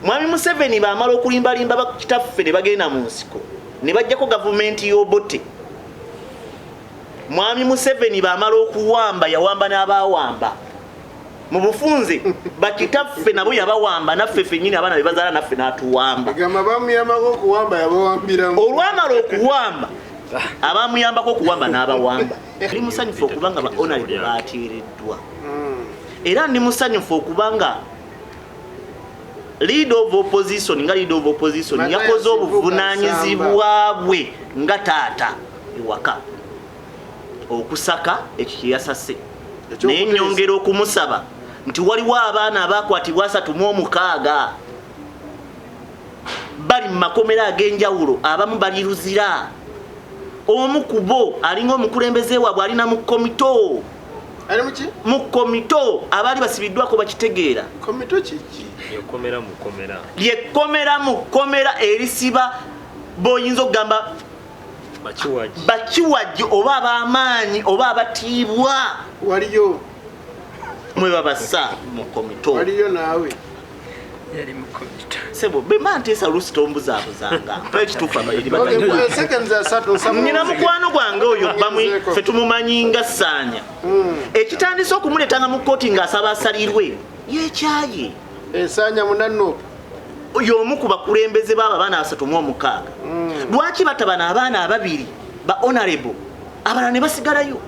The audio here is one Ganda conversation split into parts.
Mwami Museveni baamala okulimbalimba bakitaffe ne bagenda mu nsiko ne bajjako gavumenti y'obote. Mwami Museveni baamala okuwamba yawamba n'abawamba mu bufunze bakitaffe nabo yabawamba naffe ffennyini abaana be bazaala naffe n'atuwamba. Bamuyambako okuwamba yabawambiramu. Olwamala okuwamba abamuyambako okuwamba n'abawamba. Ndi musanyufu okubanga ba honorable baateereddwa. Era ndi musanyufu okubanga leader of opposition yakoze obuvunaanyizibwa bwe nga taata ewaka okusaka ekyo yasase n'ennyongera okumusaba nti waliwo abaana abakwatibwa 36 bali mu makomera ag'enjawulo abamu bali Luzira. Omu ku bo alinga omukulembeze waabwe alina mu komito. Mu komito abali basibiddwako bakitegeera. Komito kiki? Yekomera mu komera erisiba boyinza okugamba bakiwajji oba ab'amaanyi oba abatiibwa. Waliyo mwe babasa mu komito. Waliyo naawe. Yali mu komito. Sebo bema nteesa olusitombuzaabuzanga mpa ekituufu abayiri nina mukwano gwange oyo bamwe ffe tumumanyi nga Ssaanya. Ekitandise okumuleetanga mu kkooti ng'asaba asalirwe yeekyaye. Ssaanya munanno y'omu ku bakulembeze b'abo abaana 36. Lwaki batabana abaana ababiri ba honorable abalala ne basigalayo?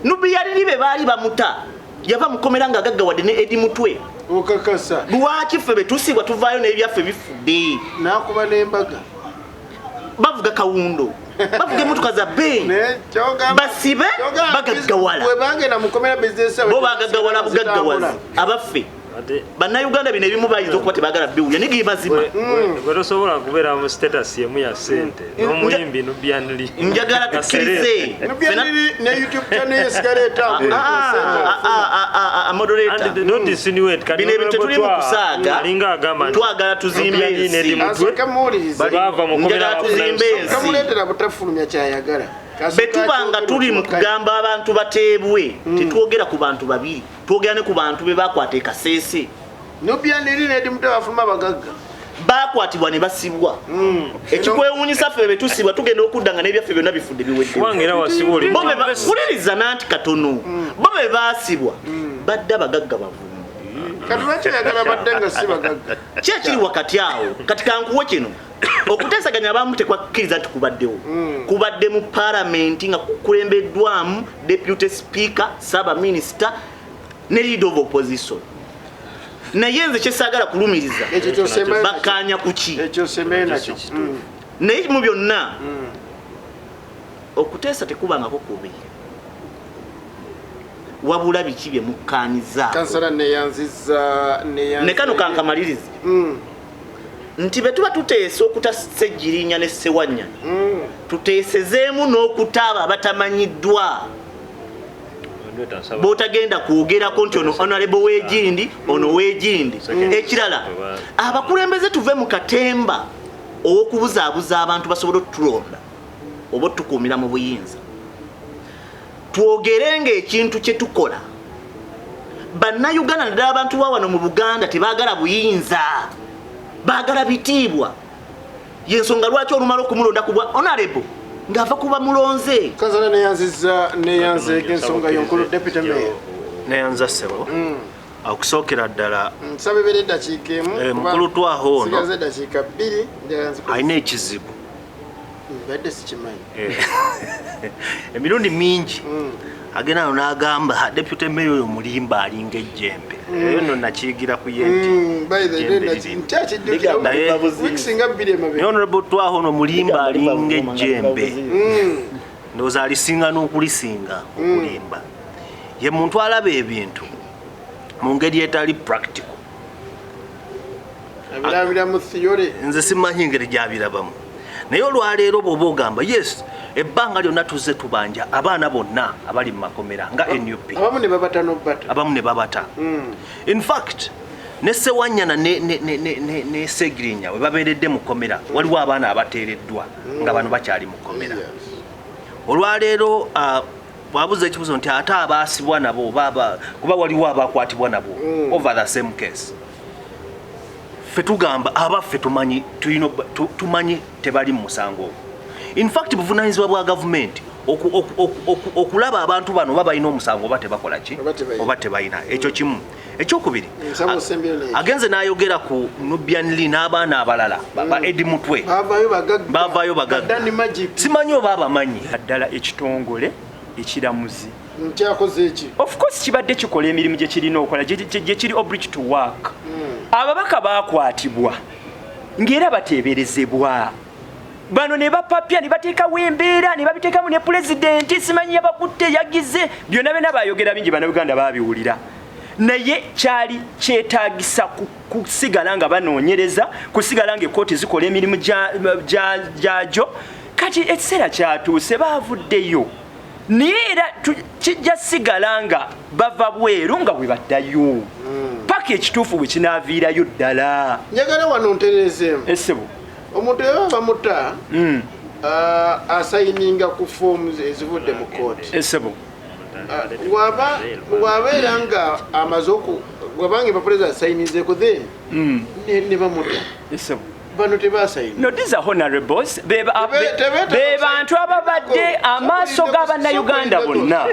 Nubi yaliri be baali bamuta yava mukomera nga gaggawadde ne Edi Mutwe. Okakasa. Lwaki ffe betusibwa tuvaayo n'ebyaffe bifudde? Nakuba n'embaga. Bavuga kawundo. Bavuga emmotoka za bbeeyi. Basibe bagaggawala. Bwe bagenda mukomera bizinesi bo bagaggawala bugaggawazi abaffe. Bannayuganda bino ebimu bayinza okuba tebagala biwulya nigi mazima. Gwe tosobola kubeera mu status yemu ya ssente n'omuyimbi Nubianli. Njagala tukkirize ne YouTube channel yesigala etambula. Moderator. Don't insinuate kati bino ebintu tuli mu kusaaga alinga agamba twagala tuzimbe ensi. Bava mukomera tuzimbe ensi. Kamuleetera butafulumya kyayagala. Betubanga tuli mu kugamba abantu bateebwe tetwogera ku bantu babiri twogera ne ku bantu be bakwata ekasese. Nubianli ne Edi Mutwe bafuluma bagagga bakwatibwa ne basibwa. Ekikwewuunyisa ffe betusibwa tugenda okuddanga n'ebyaffe byonna bifudde biwedde. Wangera wasibuli kuliriza nanti katono bo be baasibwa badde abagagga bavumu. Kati lwaki oyagala badde nga si bagagga? Ki ekiri wakati awo kati kankuwe kino okuteesaganya abamu tekwakkiriza nti kubaddewo. Kubadde mu parliament nga kukulembeddwamu deputy speaker saba minister ne leader of opposition. Naye nze kyesaagala kulumiriza bakkaanya kuki ekyo semee nakyo. naye mu byonna okuteesa tekubangako kubi wabula biki bye mukkaanyiza. Kansala neyanziza ne kano kankamalirize nti be tuba tuteesa okutassa Egirinya ne Ssewanyana tuteesezeemu n'okutaaba abatamanyiddwa botagenda kwogerako nti ono honorable w'Egindi ono w'Egindi. Ekirala abakulembeze tuve mu katemba ow'okubuzaabuza abantu basobole otulonda oba otukuumira mu buyinza twogerenga ekintu kye tukola. Bannayuganda naddala abantu ba wano mu Buganda tebaagala buyinza baagala bitiibwa. Yensonga lwaki olumala okumulonda ku bwa honorable ng'ava kuba mulonze. Kansala neyanze ensonga yonkulu deputy mayor neyanza ssebo okusookera ddala nsabe bere eddakiika emu mukulu twaho ono sigaze eddakiika 2 alina ekizibu badde sikimanyi emirundi mingi agenda no n'agamba deputy mayor oyo mulimba alinga ejjembe eyo nno nakiyigira ku ye nti honorable twaho ono mulimba alinga ejjembe ndowooza alisinga n'okulisinga okulimba ye muntu alaba ebintu mu ngeri etali practical. abirabira mu theory nze simanyi ngeri gyabirabamu naye olwaleero bw'oba ogamba yes ebbanga lyonna tuzze tubanja abaana bonna abali mu makomera nga NUP abamu ne babata. In fact ne Ssewanyana ne SSEGIRINYA we babeeredde mu komera waliwo abaana abateereddwa nga bano bakyali mu komera. Olwaleero bwabuza ekibuzo nti ate abaasibwa nabo kuba waliwo abakwatibwa nabo over the same case. ffe tugamba abaffe tumanyi tebali mu musango. In fact buvunaanyizibwa bwa gavumenti okulaba abantu bano baba balina omusango oba tebakola ki oba tebalina. Ekyo kimu. Ekyokubiri agenze n'ayogera ku Nubian Lee n'abaana abalala ba Edi Mutwe baavaayo bagagga. Simanyi oba abamanyi ddala ekitongole ekiramuzi nkyakoze eki. Of course kibadde kikola emirimu gye kirina okukola gye kiri obliged to work. Ababaka baakwatibwa ng'era bateeberezebwa. Bano ne bapapya ne bateekawo embeera ne babiteekamu ne pulezidenti simanyi yabakutte yagize byonna byonna baayogera bingi bannayuganda baabiwulira. Naye kyali kyetaagisa kusigala nga banoonyereza, kusigala ng'ekkooti zikola emirimu gyagyo. Kati ekiseera kyatuuse baavuddeyo. Naye era kijja sigala nga bava bweru nga bwe baddayo. Paka ekituufu bwe kinaaviirayo ddala. Njagala wano ntereezeemu. Essebo. Omuntu bwe bamuta asayininga ku forms ezivudde mu kooti. Essebo. Bw'abeera nga amaze bw'abanga bapulezidenti asayinizeeko then ne bamuta. Essebo. Bano tebasayini. No, these are honorables. Be bantu ababadde amaaso g'abannayuganda bonna.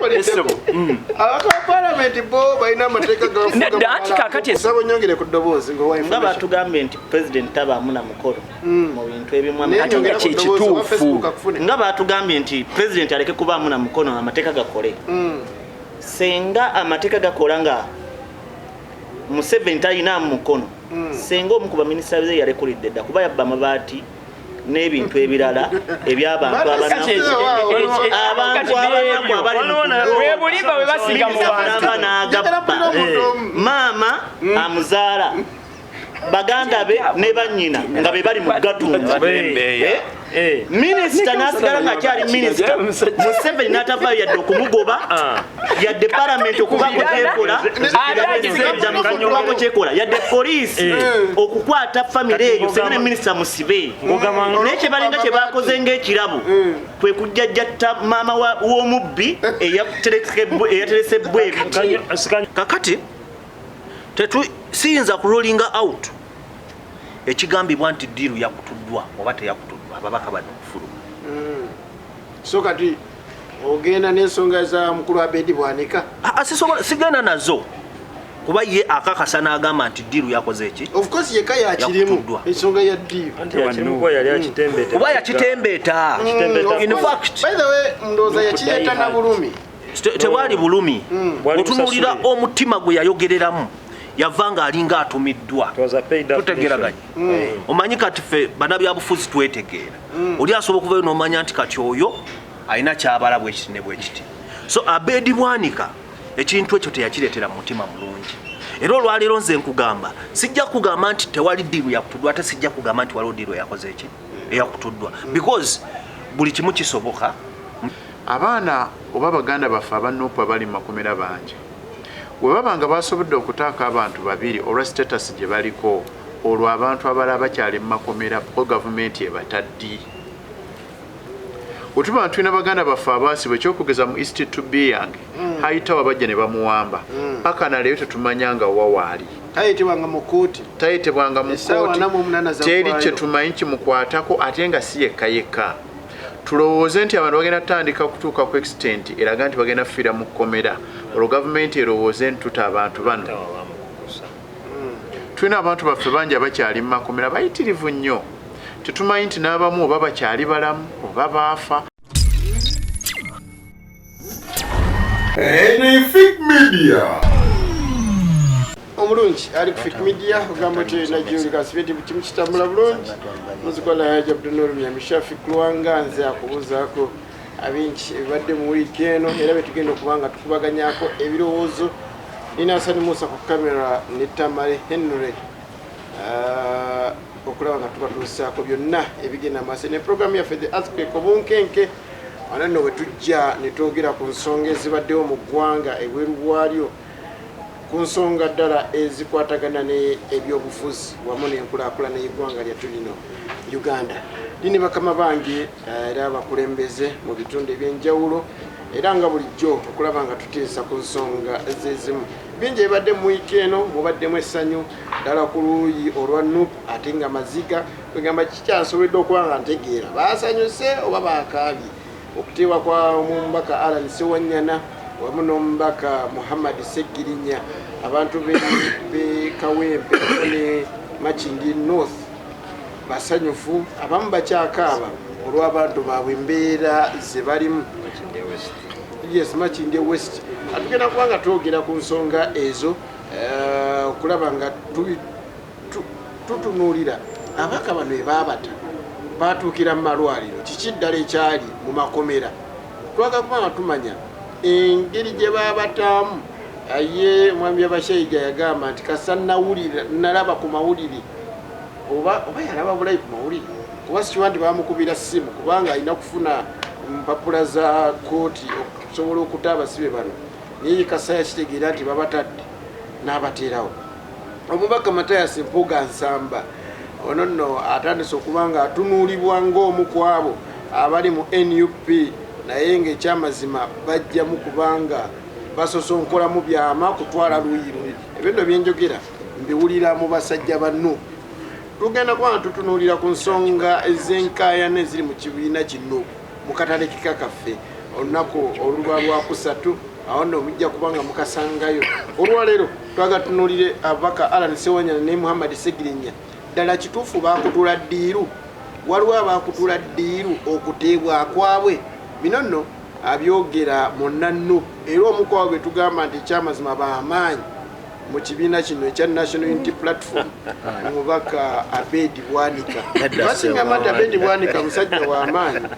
Abaka palamenti bo balina amateeka gafuga nyongere ku ddoboozi nga batugambye nti pulezidenti tabaamu na mukolo mu bintu ebimu ate nga kyekituufu. Nga batugambye nti pulezidenti aleke kubaamu na mukono amateeka gakole. Senga amateeka gakola nga Museveni talina mukono. Senga omu ku baminisita be yalekulidde dda kuba yabba amabaati n'ebintu ebirala eby'abantu webulimba we basiga mu bantu. Maama amuzaala baganda be ne bannyina nga be bali mu gatunga. Minisita n'asigala ng'akyali minisita. Museveni n'atavaayo yadde okumugoba yadde palamenti okubako kyekola yadde poliisi okukwata famire eyo senga ne minisita musibe. Naye kye balinga kye bakoze ng'ekirabo kwe kujjajjatta maama w'omubbi eyaterese bwebiti. Kakati siyinza kurolinga out ekigambibwa nti diiru yakutuddwa oba teyakutuddwa ababaka bano okufuluma. So kati ogenda n'ensonga za mukulu Abedi Bwanika? Sigenda nazo kuba ye akakasa n'agamba nti diiru yakoze eki. Of course yeka yakirimu ensonga ya diiru oba yakitembeeta. In fact by the way ndowooza yakireeta na bulumi. Tewali bulumi. Otunuulira omutima gwe yayogereramu yavanga alinga atumiddwa. Tutegeraganye. Omanyi kati ffe bannabyabufuzi twetegeera. Oli asobola okuvayo n'omanya nti kati oyo alina kyabala bwekiti ne bwekiti. So Abedi Bwanika ekintu ekyo teyakireetera mutima mulungi. Era olwaleero nze nkugamba sijja kugamba nti tewali diiru yakutuddwa ate sijja kugamba nti waliwo diiru yakoze eki eyakutuddwa because buli kimu kisoboka. Abaana oba baganda baffe abanoopa bali mu makomera bangi bwe baba nga basobodde okutaaka abantu babiri olwa status gye baliko olwo abantu abalala bakyali mu makomera ko gavumenti ebataddi. Otuba tulina baganda baffe abaasibwa ekyokugeza mu East to be yange hayitawo abajja ne bamuwamba paka na leero tetumanya nga wawaali. Tayitibwanga mu kkooti. Tayitibwanga mu kkooti. Teri kye tumanyi kimukwatako ate nga si yekka yekka. Tulowooze nti abantu bagenda tutandika kutuuka ku extent eraga nti bagenda kufiira mu kkomera olwo gavumenti erowooze nti tuta abantu bano. Tulina abantu baffe bangi abakyali mu makomera bayitirivu nnyo. Tetumanyi nti n'abamu oba bakyali balamu oba baafa. Fake Media. Omulungi ali ku Fake Media ogamba nti najunga sibeti kimu kitambula bulungi muzikola yaja Abdunur Mishafi Kluwanga nze akubuzaako abinchi ebadde mu week eno era betugenda okubanga tukubaganyako ebirowoozo. Nina Hassan Musa ku kamera ne Tamale Henry okulaba nga tubatuusaako byonna ebigenda maaso ne programu yaffe The Earthquake obunkenke ananno bwe tujja ne twogera ku nsonga ezibaddewo mu ggwanga ebweru bwalyo ku nsonga ddala ezikwatagana n'ebyobufuzi wamu n'enkulaakulana y'eggwanga lyattu lino Uganda. Dini bakama bangi era abakulembeze mu bitundu ebyenjawulo era nga bulijjo okulaba nga tuteesa ku nsonga ezezimu bingi ebadde mu wiiki eno mubaddemu essanyu ddala ku luuyi olwa nup ate nga maziga kwegamba kikyansobodde okuba nga ntegeera baasanyuse oba baakaabye okuteebwa kwa omubaka Alan Sewanyana wamu n'omubaka Muhammad Segirinya abantu be Kawempe ne Machingi North basanyufu abamu bakyakaaba olw'abantu baabwe embeera ze balimu. Yes, Machingi West atugenda kuba nga twogera ku nsonga ezo okulaba nga tutunuulira abaka bano ebaabata batuukira mu malwaliro kiki ddala ekyali mu makomera twaga kuba nga tumanya engeri gye baabatamu. Ye mwami Abashaiga yagamba nti kasannawulira nalaba ku mawulire oba yalaba bulayi ku mawulire kuba sikiwa nti bamukubira ssimu kubanga alina kufuna mpapula za kooti okusobola okuta abasibe bano naye Kasaya kitegeera nti babatadde n'abateerawo. Omubaka Matayasi Mpuga Nsamba ono nno atandise okuba nga atunuulibwa ng'omu ku abo abali mu NUP naye ng'ekyamazima bajjamu kubanga basosonkolamu byama kutwala luuyi luli. Ebyo nno byenjogera mbiwulira mu basajja bannu. Tugenda kuba nga tutunuulira ku nsonga ez'enkaayana eziri mu kibiina kino mu katale kikakaffe olunaku oluba lwakusatu awo nno mujja kuba nga mukasangayo. Olwaleero twaga tunuulire ababaka Alan Sewanyana ne Muhammad Segirinya ddala kituufu baakutula ddiiru waliwo abaakutula ddiiru okuteebwa kwabwe bino nno abyogera mu nannu era omukwabo bwe tugamba nti ekyamazima b'amaanyi mu kibiina kino ekya National Unity Platform omubaka Abedi Bwanika basingamba nti Abedi Bwanika musajja w'amaanyi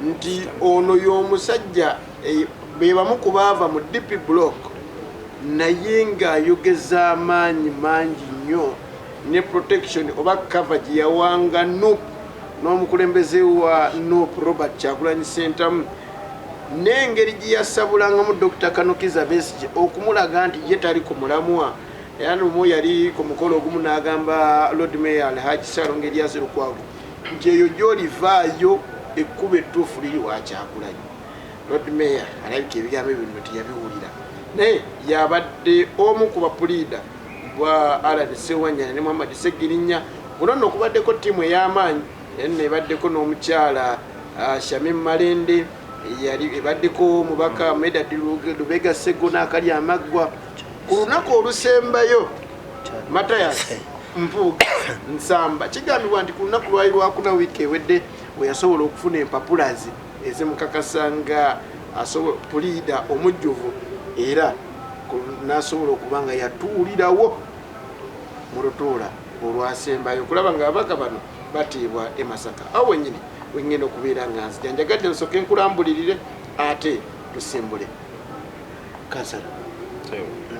nti ono y'omusajja be bamu ku baava mu DP block naye ng'ayogeza amaanyi mangi nnyo ne protection oba cover gye yawanga NUP n'omukulembeze wa NUP Robert Kyagulanyi Ssentamu n'engeri gye yasabulangamu Dr. Kanukiza Besigye okumulaga nti ye tali ku mulamwa era n'omu yali ku mukolo ogumu n'agamba Lord Mayor Alhaji Salongo Elias Lukwago nti eyo gy'olivaayo ekkuba ettuufu liri wa Kyagulanyi. Lord Mayor alabika ebigambo bino teyabiwulira naye yabadde omu ku bapuliida bwa Alan Sewanyana ne Muhammad Segirinya. Buno nno kubaddeko ttiimu ey'amaanyi enne ebaddeko n'omukyala Shamim Malende yali ebaddeko mubaka Medad Lubega Sego n'akali amaggwa ku lunaku olusembayo Matayasi Mpuga Nsamba kigambibwa nti ku lunaku lwali lwakuna wiiki ewedde we yasobola okufuna empapulazi ezimukakasanga puliida omujjuvu era n'asobola okuba nga yatuulirawo mu lutuula olwasembayo okulaba nga abaka bano bateebwa e Masaka. Awo wennyini wengenda okubeera nga nzija njagadde nsooke nkulambulirire ate tusimbule. Kansala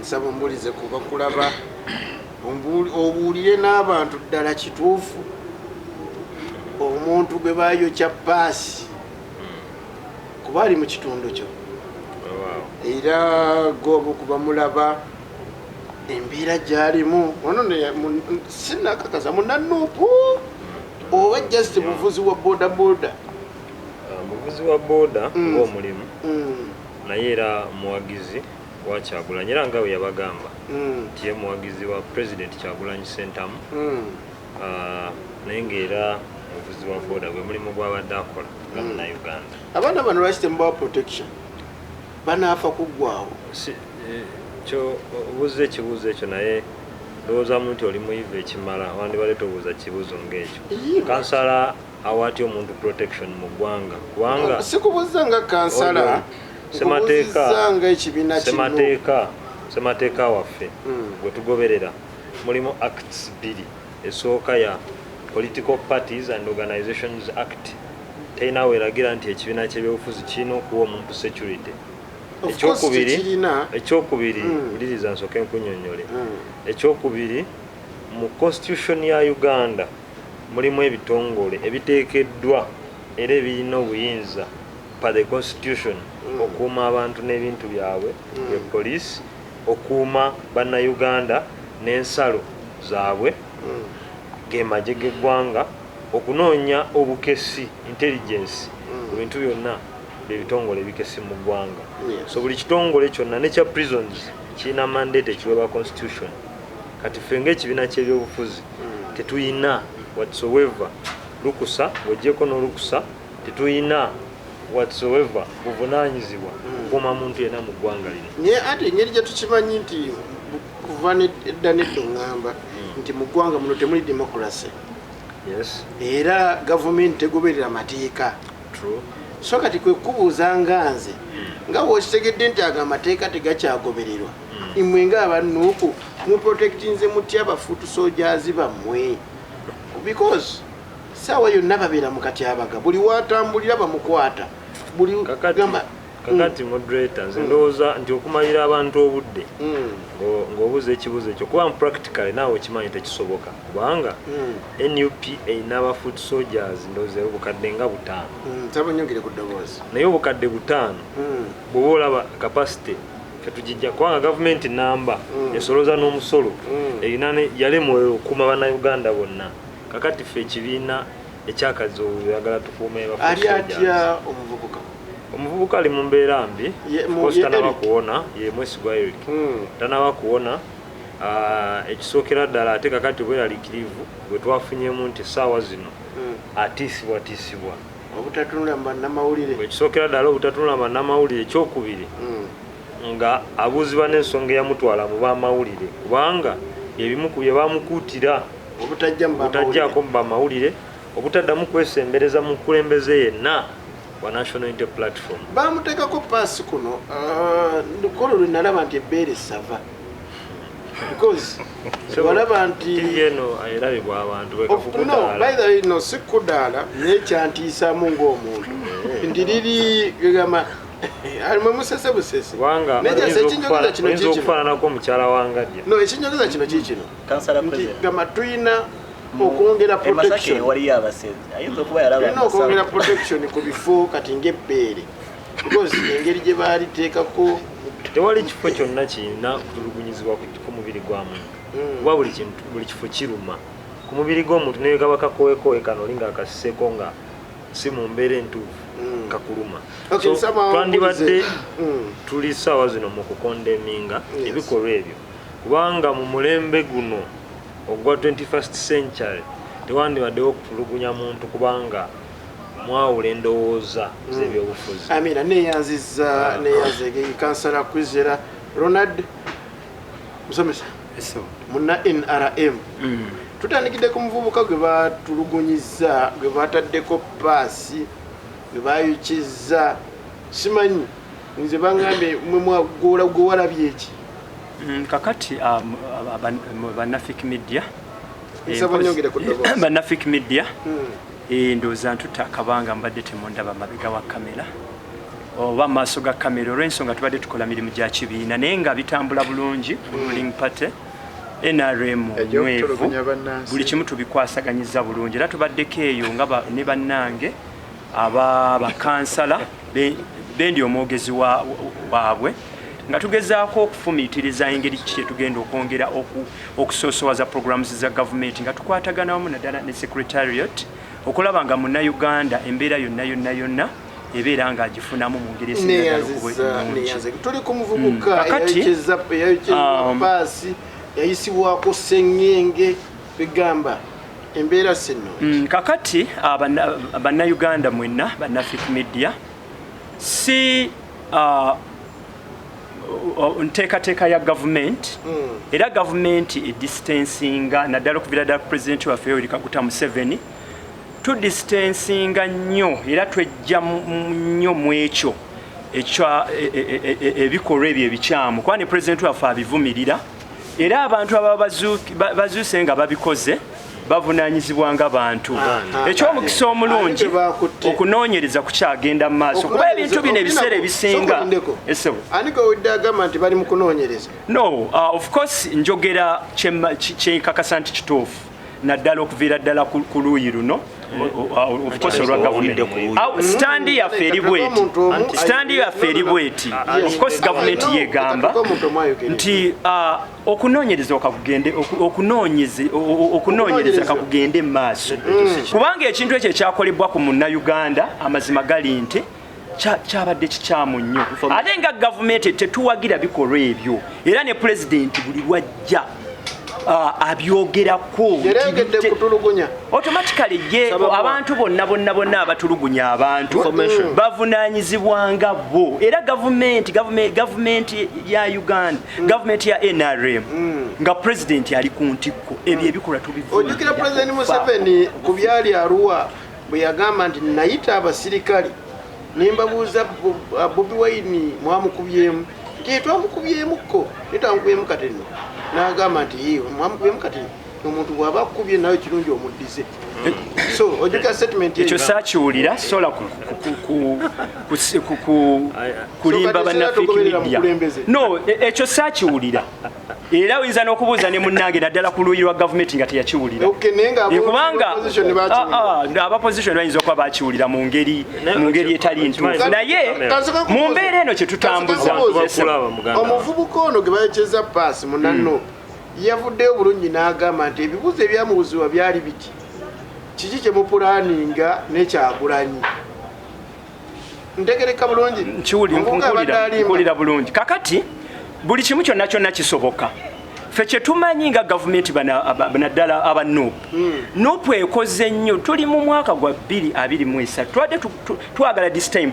nsaba ombulize kuba kulaba obuulire n'abantu ddala kituufu omuntu gwe baayokya paasi kuba ali mu kitundu kyo era gobo kuba mulaba embeera gy'alimu ono sinakakasa munanupu oba just muvuzi wa boda boda muvuzi wa boda ng'omulimu naye era muwagizi wa Kyagulanyi era nga we yabagamba nti ye muwagizi wa President Kyagulanyi Ssentamu naye ng'era muvuzi wa boda gwe mulimu gw'abadde akola nga Munnayuganda. Abaana bano lwaki temubawa protection banaafa kuggwawo? Kyo obuuza ekibuuzo ekyo naye ndowoozamu nti oli muyivu ekimala wandibadde tobuuza kibuuzo ng'ekyo. Kansala awa atya omuntu protection mu ggwanga kubanga sikubuuza nga kansala semateeka nga ekibiina kino semateeka waffe gwe tugoberera mulimu acts 2 esooka ya Political Parties and Organizations Act teyina weragira nti ekibiina ky'ebyobufuzi kirina okuwa omuntu security. Ekyokubiri uliriza nsooke nkunnyonnyole. Ekyokubiri mu constitution ya Uganda mulimu ebitongole ebiteekeddwa era ebirina obuyinza pa the constitution okuuma abantu n'ebintu byabwe ye police okuuma bannayuganda n'ensalo zaabwe gemagye g'eggwanga okunoonya obukesi intelligence ku bintu byonna ebitongole bikesi mu ggwanga. So buli kitongole kyonna ne kya prisons kirina mandate ekiweebwa constitution. Kati ffe ng'ekibiina ky'ebyobufuzi tetuyina whatsoever lukusa, ng'oggyeko n'olukusa tetuyina whatsoever buvunaanyizibwa kukuuma muntu yenna mu ggwanga lino. Naye ate engeri gye tukimanyi nti kuva edda nedda oŋŋamba nti mu ggwanga muno temuli democracy. Yes. Era gavumenti tegoberera mateeka. True. So kati kwe kubuuza nga nze nga bw'okitegedde nti ago amateeka tegakyagobererwa imwe ng'abannuuku muprotectinze mutya abafuutu soldiers bammwe because saawa yonna babeera mu katyabaga buli watambulira bamukwata buli gamba kakati moderator nze ndowooza nti okumalira abantu obudde ng'obuuza ekibuuzo ekyo kuba practically naawe okimanyi tekisoboka kubanga NUPA n'abafoot soldiers ndowooza obukadde nga 5 nsaba nyongere ku ddoboozi naye obukadde 5 bw'oba olaba capacity fetujijja kubanga gavumenti namba esolooza n'omusolo erina yalemwe okuuma bannayuganda bonna kakati ffe ekibiina ekyakazi oyagala tukuume ali atya omuvubuka omuvubuka ali mu mbeera mbi tanaba kuwona ye mwesigwa Eric tanaba kuwona ekisookera ddala ate kakati bweraliikirivu bwe twafunyemu nti essaawa zino atiisibwa obutatunula bannamawulire ekisookera ddala obutatunula bannamawulire ekyokubiri nga abuuzibwa n'ensonga eyamutwala mu bamawulire kubanga ebimu ku bye bamukuutira obutajjaako mu bamawulire obutaddamu kwesembereza mu nkulembeze yenna wa National Unity Platform. Bamuteekako paasi kuno lukolo lwe nalaba nti ebbeere sava because walaba nti eno ayirabibwa abantu no si kudaala naye kyantiisaamu ng'omuntu nti liri gama alimu musese busese oyinza okufaananako omukyala wangadya no ekinyogeza kino kikino nti gama tuyina okwongera protection okwongera protection ku bifo kati ng'ebbeere because engeri gye baaliteekako tewali kifo kyonna kirina kutulugunyizibwa ku mubiri gwa muntu kuba buli kifo kiruma ku mubiri gw'omuntu naye kaba kakowekowe kano oli ngaakasiseko nga si mu mbeera entuufu kakuluma twandibadde tuli ssaawa zino mu kukondeminga ebikolwa ebyo kubanga mu mulembe guno ogwa 21st century tewandibaddewo okutulugunya muntu kubanga mwawula endowooza z'ebyobufuzi. Amina neyanziza kansala Kwizera Ronald musomesa muna NRM tutandikidde ku muvubuka gwe batulugunyiza gwe bataddeko paasi gwe bayukiza simanyi nze bangambye mwe mwagoola gwe walabye eki kakati bannafik media bannafik media ndowooza ntutakabanga mbadde temundaba mabega wa kamera oba maaso ga kamera olw'ensonga tubadde tukola mirimu gya kibiina naye nga bitambula bulungi ruling party NRM nywevu buli kimu tubikwasaganyiza bulungi era tubaddeko eyo nga ne bannange bakansala bendi omwogezi waabwe nga tugezaako okufumiitiriza engeri kye tugenda okwongera okusoosowaza programs za gavumenti nga tukwatagana wamu naddala ne secretariat okulaba nga munnayuganda embeera yonna ebeera nga agifunamu mu ngeri esinga tuli ku muvubuka eyayokeza paasi yayisibwako sengenge bigamba embeera sino kakati bannayuganda mwenna bannafik media si nteekateeka ya gavumenti era gavumenti edistancinga naddala okuvira ddala ku pulezidenti waffe Yoweri Kaguta Museveni tudistancinga nnyo era twejja nnyo mu ekyo ebikolwa ebyo ebikyamu kuba ne pulezidenti waffe abivumirira era abantu ababa bazuuse nga babikoze bavunaanyizibwanga bantu ekyomukisa omulungi okunoonyereza kukyagenda mu maaso kuba ebintu bino ebiseera ebisinga no of course njogera kyenkakasa nti kituufu naddala okuviira ddala ku luuyi luno olwa gavumenti standi yaffe eri bweti of course gavumenti yegamba nti okunoonyereza kakugende mu maaso kubanga ekintu ekyo ekyakolebwa ku munnayuganda amazima gali nti kyabadde kikyamu nnyo ate nga gavumenti tetuwagira bikolwa ebyo era ne pulezidenti buli lwajja abyogerako automatically ye abantu bonna abatulugunya abantu bavunaanyizibwanga bo era gavumenti ya Uganda gavumenti ya NRM nga pulezidenti ali ku ntikko ebyo ebikolwa tubivuga. Ojjukira Pulezidenti Museveni ku byali Arua bwe yagamba nti nayita abasirikale nembabuuza Bobi Wine mwamukubyemu nti twamukubyemukko netwamukubyemu kateno n'agamba nti mwamukubyemu kateno omuntu bw'aba akukubye nawe kirungi omuddize. So ojjukira statement ekyo saakiwulira sola kulimba bannafeeki no ekyo saakiwulira era oyinza n'okubuuza ne munnange naddala ku luuyi lwa gavumenti nga teyakiwulira kubanga abaposition bayinza okuba bakiwulira mu ngeri etali ntuufu naye mu mbeera eno kye tutambuza omuvubuka ono ge bayekeza paasi munanno yavuddeyo bulungi n'agamba nti ebibuuzo ebyamubuuzibwa byali biti kiki kye mupulaaninga n'ekyagulanyi ntegereka bulungi nkiwulira bulungi kakati buli kimu kyonna kyonna kisoboka ffe kye tumanyi nga gavumenti banaddala aba nupu ekoze nnyo tuli mu mwaka gwa 2023 twadde twagala this time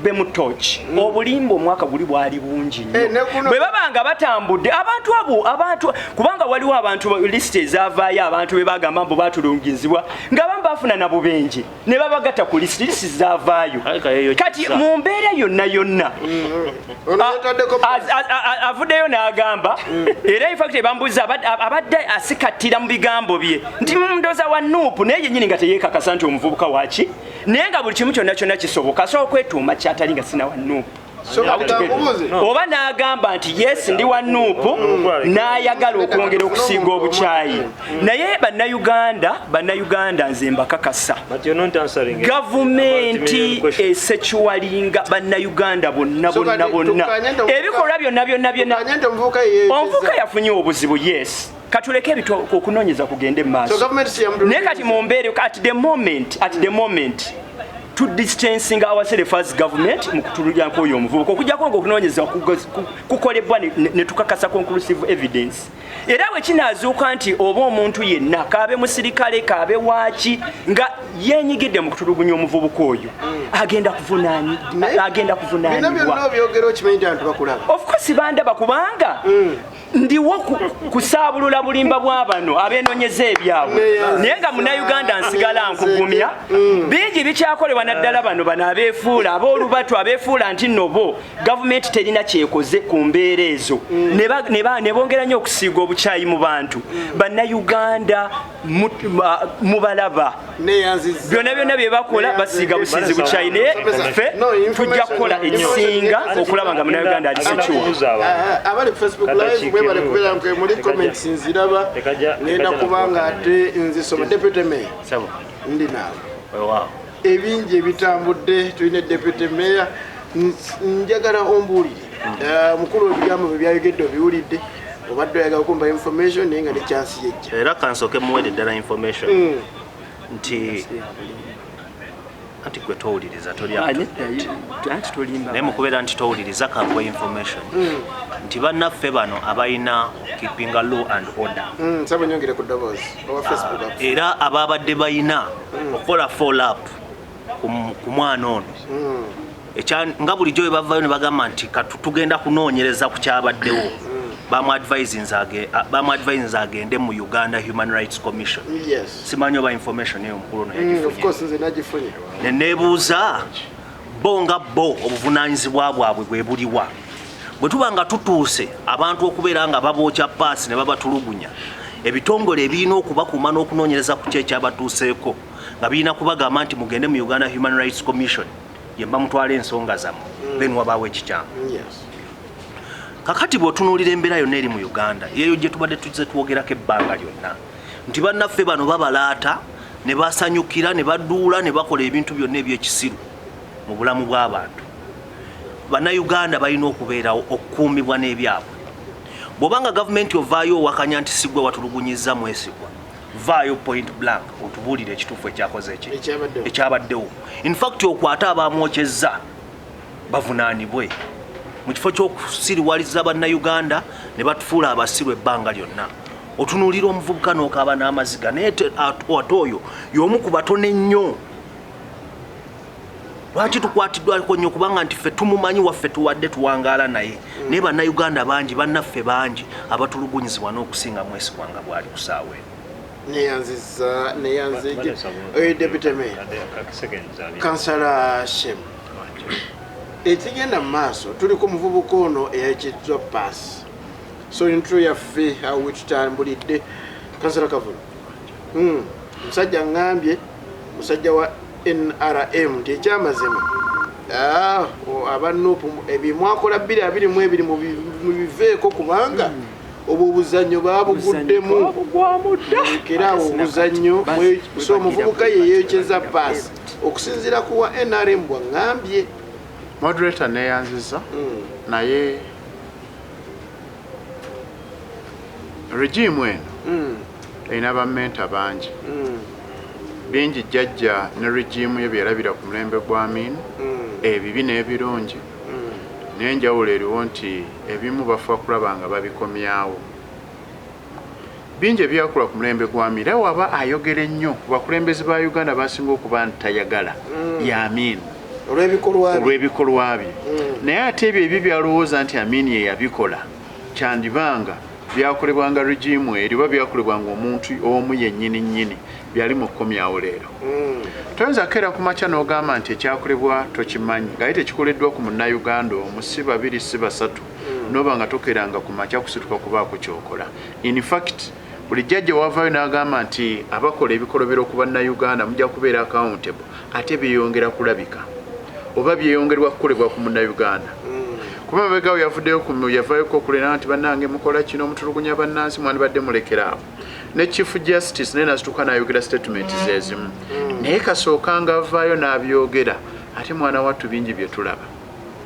be mu torch obulimba omwaka guli bwali bungi nnyo bwe babanga batambudde abantu kubanga waliwo abantu list ezavaayo abantu be bagamba mbo batulungizibwa nga bamu bafuna na bubenje ne babagatta ku list zavaayo kati mu mbeera yonna avuddeyo n'agamba era in fact bambuza abadde asikatira mu bigambo bye nti ndoza wa nupu naye nyinyi nga teyekakasa nti omuvubuka waki naye nga buli kimu kyonna kyonna kisoboka so okwetuuma kyatali nga sina wa nupu oba n'agamba nti yes ndi wa nupu n'ayagala okwongera okusinga obukyayi naye bannayuganda nze mbakakasa gavumenti esekiwalinga bannayuganda bonna ebikolwa byonna omuvubuka yafunye obuzibu yes katuleke okunoonyeza kugende mu maaso naye kati mu mbeera at the moment to distancing ourselves as government mu kutulya nkoyo omuvubuka okujjako ng'okunoonyeza kukolebwa ne tukakasa conclusive evidence era bwe kinaazuuka nti oba omuntu yenna kaabe musirikale kaabe waaki nga yeenyigidde mu kutulugunya omuvubuka oyo agenda kuvunaanibwa of course bandaba kubanga ndiwo kusaabulula bulimba bwa bano abeenoonyeza ebyabwe naye nga munnayuganda nsigala nkugumya bingi bikyakolebwa naddala bano abeefuula ab'olubatu abeefuula nti nno gavumenti terina kyekoze ku mbeera ezo ne bongera nnyo okusiiga obukyayi mu bantu bannayuganda mubalaba byonna bye bakola basiiga busiizi bukyayi naye ffe tujja kukola ekisinga okulaba nga munnayuganda alisekiwa bale kubera muri comments nziraba ngenda kubanga ate nzisoma deputy mayor ndi nawe ebingi ebitambudde tulina deputy mayor njagala ombulire mukulu w'ebigambo byayogedde biwulidde obadde oyagala okumba information naye nga ne chance yejja era kansoke muwede ddala information nti ati gwe towuliriza naye mukubeera nti towuliriza kakuwa information nti bannaffe bano abalina keeping a law and order era ababadde balina okukola follow up ku mwana ono nga bulijjo bwe bavayo ne bagamba nti tugenda kunoonyereza ku kyabaddewo bamuadvisinze agende mu Uganda Human Rights Commission. Simanyi oba information eyo omukulu nagifunye neneebuuza bo nga bo obuvunaanyizibwa bwabwe bwe buliwa bwe tuba nga tutuuse abantu okubeera nga babookya paasi ne babatulugunya ebitongole ebirina okubakuuma n'okunoonyereza ku kyekyabatuuseeko nga birina kubagamba nti mugende mu Uganda Human Rights Commission ye bamutwala ensonga zammwe then wabaawo ekikyamu. Kakati bw'otunuulira embeera yonna eri mu Uganda yeyo gye tubadde tuzze twogerako ebbanga lyonna nti bannaffe bano babalaata ne basanyukira ne baduula ne bakola ebintu byonna ebyekisiru mu bulamu bw'abantu. Bannayuganda balina okubeerawo okukuumibwa n'ebyabwe. Bw'obanga gavumenti ovaayo owakanya nti sigwe watulugunyizza mwesigwa vaayo point blank otubuulire ekituufu ekyakoze ekyabaddewo. In fact okwata abamwokyezza bavunaanibwe mu kifo ky'okusiriwaliza bannayuganda ne batufuula abasirwa ebbanga lyonna. Otunuulira omuvubuka n'okaaba n'amaziga naye ate oyo y'omu ku batono ennyo. Lwaki tukwatiddwako nnyo kubanga nti ffe tumumanyi waffe tuwadde tuwangaala naye naye bannayuganda bangi bannaffe bangi abatulugunyizibwa n'okusinga mwesigwa nga bwali kusaawe. Neyanziza Deputy Mayor Councillor Shem ekigenda mu maaso tuli ku muvubuka ono eyakiddwa pass so intro yaffe awe tutambulidde. Councillor Kavulu musajja ngambye musajja wa NRM nti ekyamazima abanupu ebimwakola 2022 mubiveeko kubanga obwo obuzannyo baabuguddemu kerawo obuzannyo so omuvubuka yeyekyeza paasi okusinziira ku wa NRM bwangambye. Moderator neyanziza naye regime eno erina bammenta bangi bingi jjajja ne regime ye byerabira ku mulembe gwa Amin ebibi n'ebirungi naye enjawulo eriwo nti ebimu bafa kulaba nga babikomyawo. Bingi ebyakola ku mulembe gwa Amin era waba ayogera ennyo ku bakulembeze ba Uganda basinga okuba ntayagala ya Amin olw'ebikolwa bye naye ate ebyo ebyo byalowooza nti Amin ye yabikola kyandibanga byakolebwanga regime eri oba byakolebwanga omuntu omu yennyini nnyini byali mu kukomyawo leero. Toyinza kera ku makya n'ogamba nti ekyakolebwa tokimanyi ngaye tekikoleddwa ku munnayuganda omu si babiri si basatu n'oba nga tokeranga ku makya kusituka kubaako kyokola. In fact buli jjajja wavaayo n'agamba nti abakola ebikolobero ku bannayuganda mujja kubeera accountable ate byeyongera kulabika oba byeyongerwa kukolebwa ku munnayuganda. Kuba mabegaawo yavaayo okulera nti bannange mukola kino mutulugunya bannansi mwandibadde mulekeraawo. Ne Chief Justice naye nasituka n'ayogera statement zezimu naye kasooka nga avaayo n'abyogera ate mwana wattu bingi bye tulaba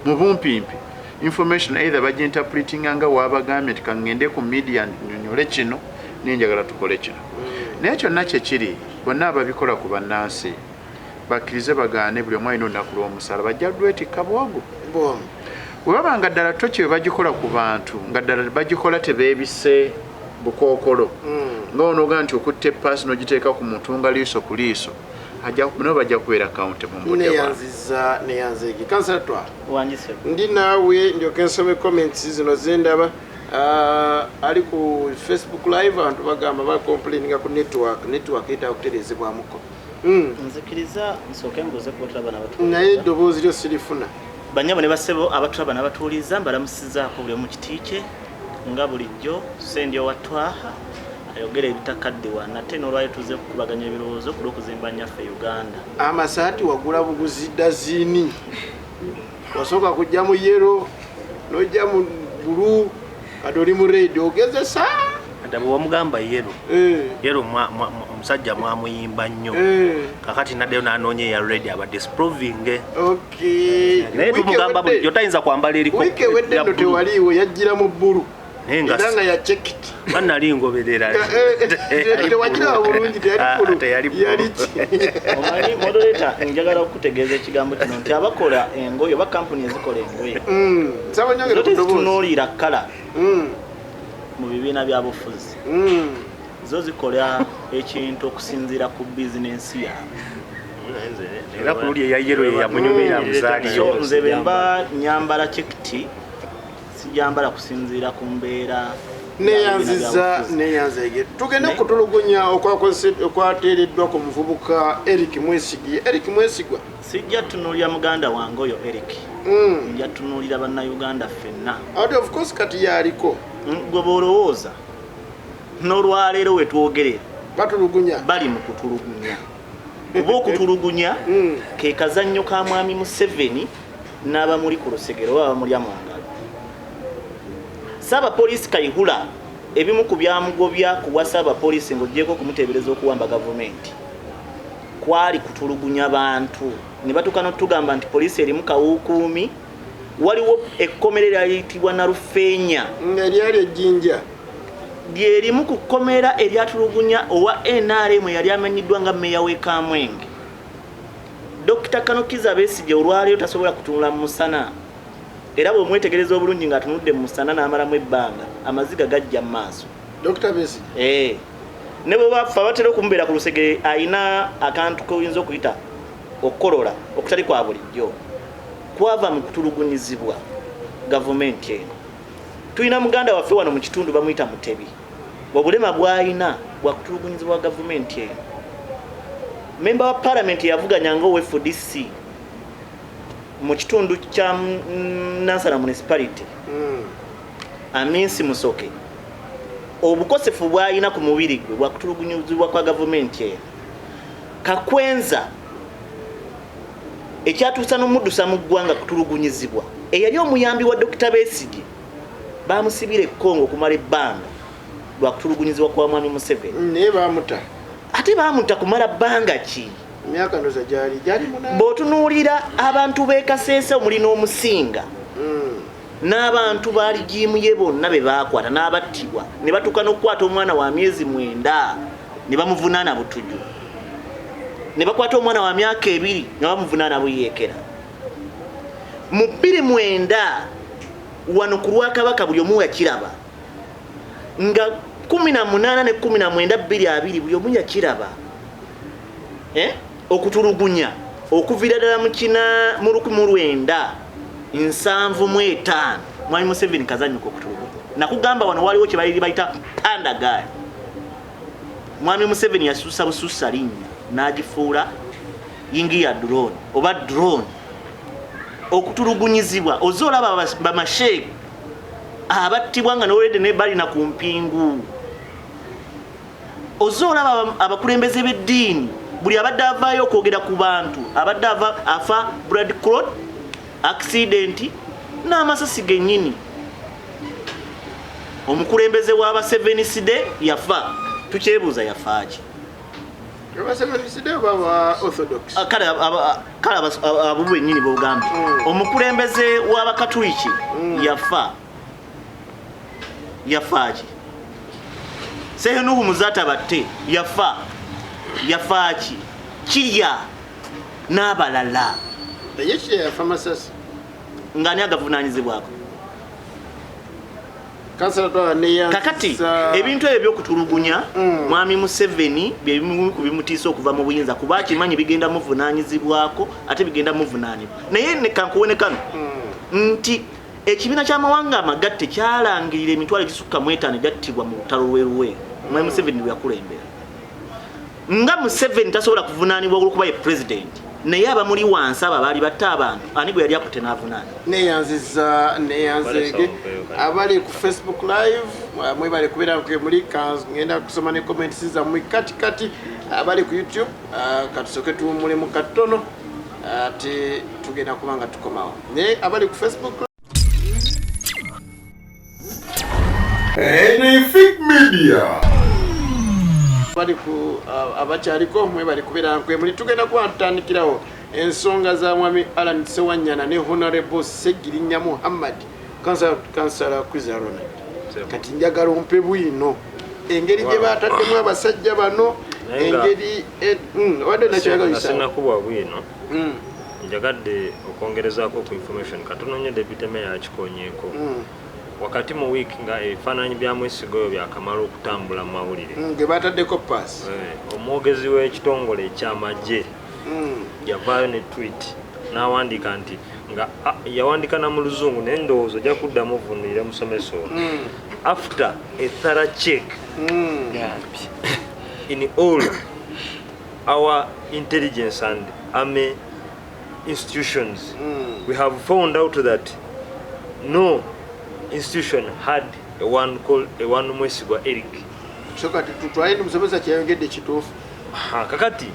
mu bumpimpi information either baginterpretinga nga waabagambye nti kangende ku media nyonyole kino nenjagala tukole kino naye kyonna kyekiri bonna ababikola ku bannansi bakkirize bagaane buli omu alina olunaku lw'omusala bajja lwetikka bwogo webaba nga ddala toki bwe bagikola ku bantu nga ddala bagikola tebeebise bukookolo ng'onooga nti okutta epaasi n'ogiteeka ku muntu nga liiso ku liiso nabo bajja kubeera kawunti mu mbudde neyanzigi kansatwa ndi naawe ndyoke nsome comments zino zendaba ali ku Facebook live abantu bagamba bakomplaininga ku network etaaga kutereezebwamuko nzikiriza nsooke mbuuze kubatulaba naye eddoboozi lyo sirifuna. Banyabo ne basebo abatulaba n'abatuuliza mbalamusizaako buli omu kiti kye nga bulijjo Sendyo Watwaha ayogera ebitakaddiwa nate n'olwayo tuze kukubaganya ebirowoozo ku lw'okuzimba nnyaffe Uganda. Amasaati wagula buguzi dazini wasooka kujja mu yero n'ojja mu bulu kati oli mu red ogezesa Adabu wamugamba yero omusajja mwamuyimba nnyo kakati naddeyo n'anoonya eya red abadde sproving. Naye tumugamba bulijjo tayinza kwambala eriko wiiki ewedde nno tewaliiwo yajjira mu bbulu era nga yachekiti banali ngoberera tewakirawo bulungi teyali omanyi moderator njagala okutegeeza ekigambo kino nti abakola engoye oba kampuni ezikola engoye tunuulira kkala mu bibiina byabufuzi zo zikola ekintu okusinziira ku bizinensi yaabwe era kululi eya yero yamunyumira muzaaliyo nze bemba nyambala chekiti sijambala kusinziira ku mbeera neyanzege tugenda okutulugunya okwateereddwa ku muvubuka Eric Mwesigwa sijja tunuulira muganda wange oyo Eric nja tunuulira bannayuganda ffenna out of course kati yaliko gwe b'olowooza n'olwaleero we twogerera batulugunya bali mu kutulugunya oba okutulugunya ke kazannyo ka mwami Museveni n'abamuli ku lusegero oba abamulya mu ngalo. Ssaabapoliisi Kayihura ebimu ku byamugobya kuwa Ssaabapoliisi ng'oggyeko okumuteebereza okuwamba gavumenti kwali kutulugunya bantu ne batuuka n'otugamba nti poliisi erimu kawuukuumi. Waliwo ekkomera eryayitibwa Narufeenya eryali ejjinja lyerimu ku kkomera eryatulugunya owa NRM yali amanyiddwa nga mmeeya w'e Kamwenge. Dr. Kanokiza Besigye olwaleero tasobola kutunula mu musana, era bw'omwetegereza obulungi ng'atunudde mu musana n'amalamu ebbanga amaziga gajja mu maaso. Dr. Besigye ne bwe bafa batera okumubeera ku lusegere alina akantu koyinza okuyita okukolola okutali kwa bulijjo kwava mu kutulugunyizibwa gavumenti eno. Tulina muganda waffe wano mu kitundu bamuyita Mutebi, obulema bw'alina bwa kutulugunyizibwa gavumenti eno. Memba wa parliament yavuganyanga owe FDC mu kitundu kya Nansana municipality Aminsi Musoke, obukosefu bw'alina ku mubiri gwe bwa kutulugunyizibwa kwa gavumenti eno. Kakwenza ekyatuusa n'omuddusa mu ggwanga kutulugunyizibwa, eyali omuyambi wa Dr. Besigye bamusibira ekkongo okumala ebbanga lwa kutulugunyizibwa kwa mwami Museveni. Naye bamuta. Ate bamuta kumala bbanga ki? Emyaka ndoza gyali munana. Bw'otunuulira abantu b'e Kasese omuli n'Omusinga n'abantu baali jiimu ye bonna be baakwata n'abattibwa ne batuuka n'okukwata omwana wa myezi 9 ne bamuvunaana butujju, ne bakwata omwana wa myaka 2 ne bamuvunaana buyeekera. Mu 2009 wano ku Lwakabaka buli omu yakiraba nga 18 ne 19 22 buli omu yakiraba okutulugunya okuviira ddala mu 1975 mwami Museveni kazannyuka okutulugunya. Nakugamba wano waliwo kye bali bayita pandagaali. Mwami Museveni yasuusa busuusa linnya n'agifuula yingi ya drone oba drone okutulugunyizibwa. Ozoolaba bamasheeki abattibwa nga n'olwedde ne balina ku mpingu. Ozoolaba abakulembeze b'eddiini buli abadde avaayo okwogera ku bantu abadde afa blood clot, accident n'amasasi gennyini. Omukulembeze w'aba 7CD yafa, tukyebuuza yafaaki. Kale abo bennyini b'Obuganda. Omukulembeze w'Abakatuliki yafaaki. Sehenuhu Muzata batte yafaaki. Kirya n'abalala. Yekirya yafa masasi. Ng'ani agavunaanyizibwako? Kakati ebintu ebyo by'okutulugunya mwami Museveni bye bimu ku bimutiisa okuva mu buyinza kuba akimanyi bigenda muvunaanyizibwako ate bigenda muvunaanibwa. Naye ne kankuwone kano nti ekibiina ky'amawanga amagatte kyalangirira emitwalo egisukka mu 5 gattibwa mu lutalo lw'Eruwero. Mwami Museveni bwe yakulembera. Nga Museveni tasobola kuvunaanibwa olw'okuba ye president, naye abamuli wansi abo baali batta abantu ani gwe yali akutte n'avunaana. Neyanzege abali ku Facebook live mwebale kubeera muli ngenda kusoma ne comments zammwe kati abali ku YouTube katusooke tuwummulemu katono ate tugenda kuba nga tukomawo. Naye abali ku Facebook Enefik Media bali ku abakyaliko mwebale kubeera muli tugenda kuba tutandikirawo ensonga za mwami Alan Sewanyana ne Honorable SSEGIRINYA Muhammad kansala Kwizarona. Kati njagala ompe bwino engeri gye bataddemu abasajja bano, engeri wadde nakyagasina kubwa bwino njagadde okwongerezaako ku information katono nnyo Deputy Mayor akikonyeeko wakati mu week nga ebifaananyi bya mwesigo oyo byakamala okutambula mu mawulire ge bataddeko pass. Omwogezi w'ekitongole ekyamagye yavaayo ne tweet n'awandiika nti nga yawandiika na mu luzungu naye ndowooza ojja kuddamu ovunulira musomesa ono after a thorough check in all our intelligence and army institutions we have found out that no institution had a one called a one Mwesigwa Eric. So kati tutwaye musomesa kyayongedde kituufu. Kakati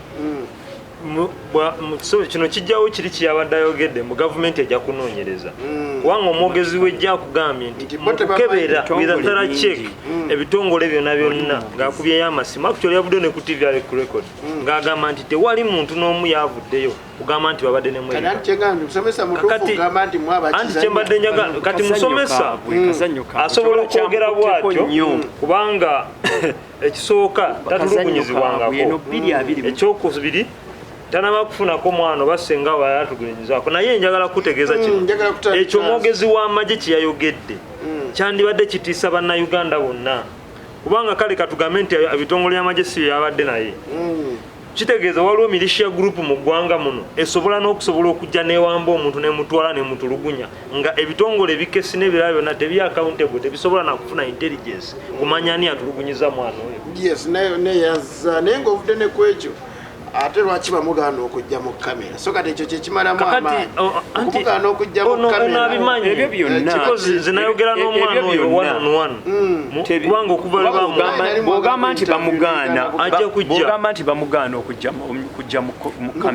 kino kijjawo kiri kyeyabadde ayogedde mu gavumenti ejja kunoonyereza kubanga omwogezi wejja akugambye nti mukukebera withatara check ebitongole byonna byonna ng'akubyeyo amasimu actually yavudde ne ku TV ali ku record ng'agamba nti tewali muntu n'omu yavuddeyo kugamba nti babadde ne anti kyembadde njaga kati musomesa asobola okwogera bwatyo kubanga ekisooka tatulugunyizibwangako ekyokubiri tanaba kufunako mwana basenga bayatugulizako naye njagala kutegeeza kino ekyo omwogezi w'amagye kyeyayogedde kyandibadde kitiisa bannayuganda bonna kubanga kale katugambe nti ebitongole by'amagye si yabadde naye kitegeeza waliwo militia group mu ggwanga muno esobola n'okusobola okujja n'ewamba omuntu n'emutwala n'emutulugunya nga ebitongole bikesi n'ebirala byonna tebyaccountable tebisobola nakufuna intelligence kumanya ani atulugunyiza mwana oyo yes neyaza naye ng'ovudde ne ku ekyo ate lwaki bamugaana okujja mu kamera so kati ekyo kyekimalamu amaanyi okumugaana okujja mu kamera ebyo byonna zinayogera n'omwana oyo kubanga okuva bw'ogamba nti bamugaana bw'ogamba nti bamugaana okujja mu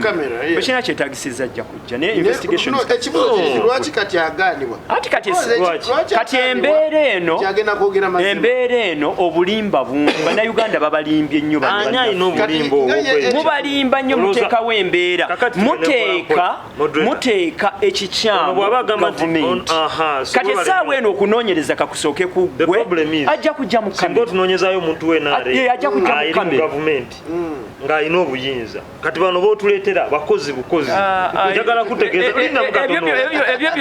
kamera ekina kyetagisiza ajja kujja naye investigation ekibuzo kiri lwaki kati agaanibwa anti kati embeera eno obulimba bungi bannayuganda babalimbye nnyo ani alina obulimba obwo limba nnyo muteekawo embeera muteeka ekikyamu gavumenti kati essaawa eno okunoonyereza kakusooke ku ggwe ajja kujja mu kamera otunoonyezayo omuntu wenaale ajja kujja mu kamera gavumenti ng'alina obuyinza kati bano bootuleetera bakozi bukozi njagala kutegeeza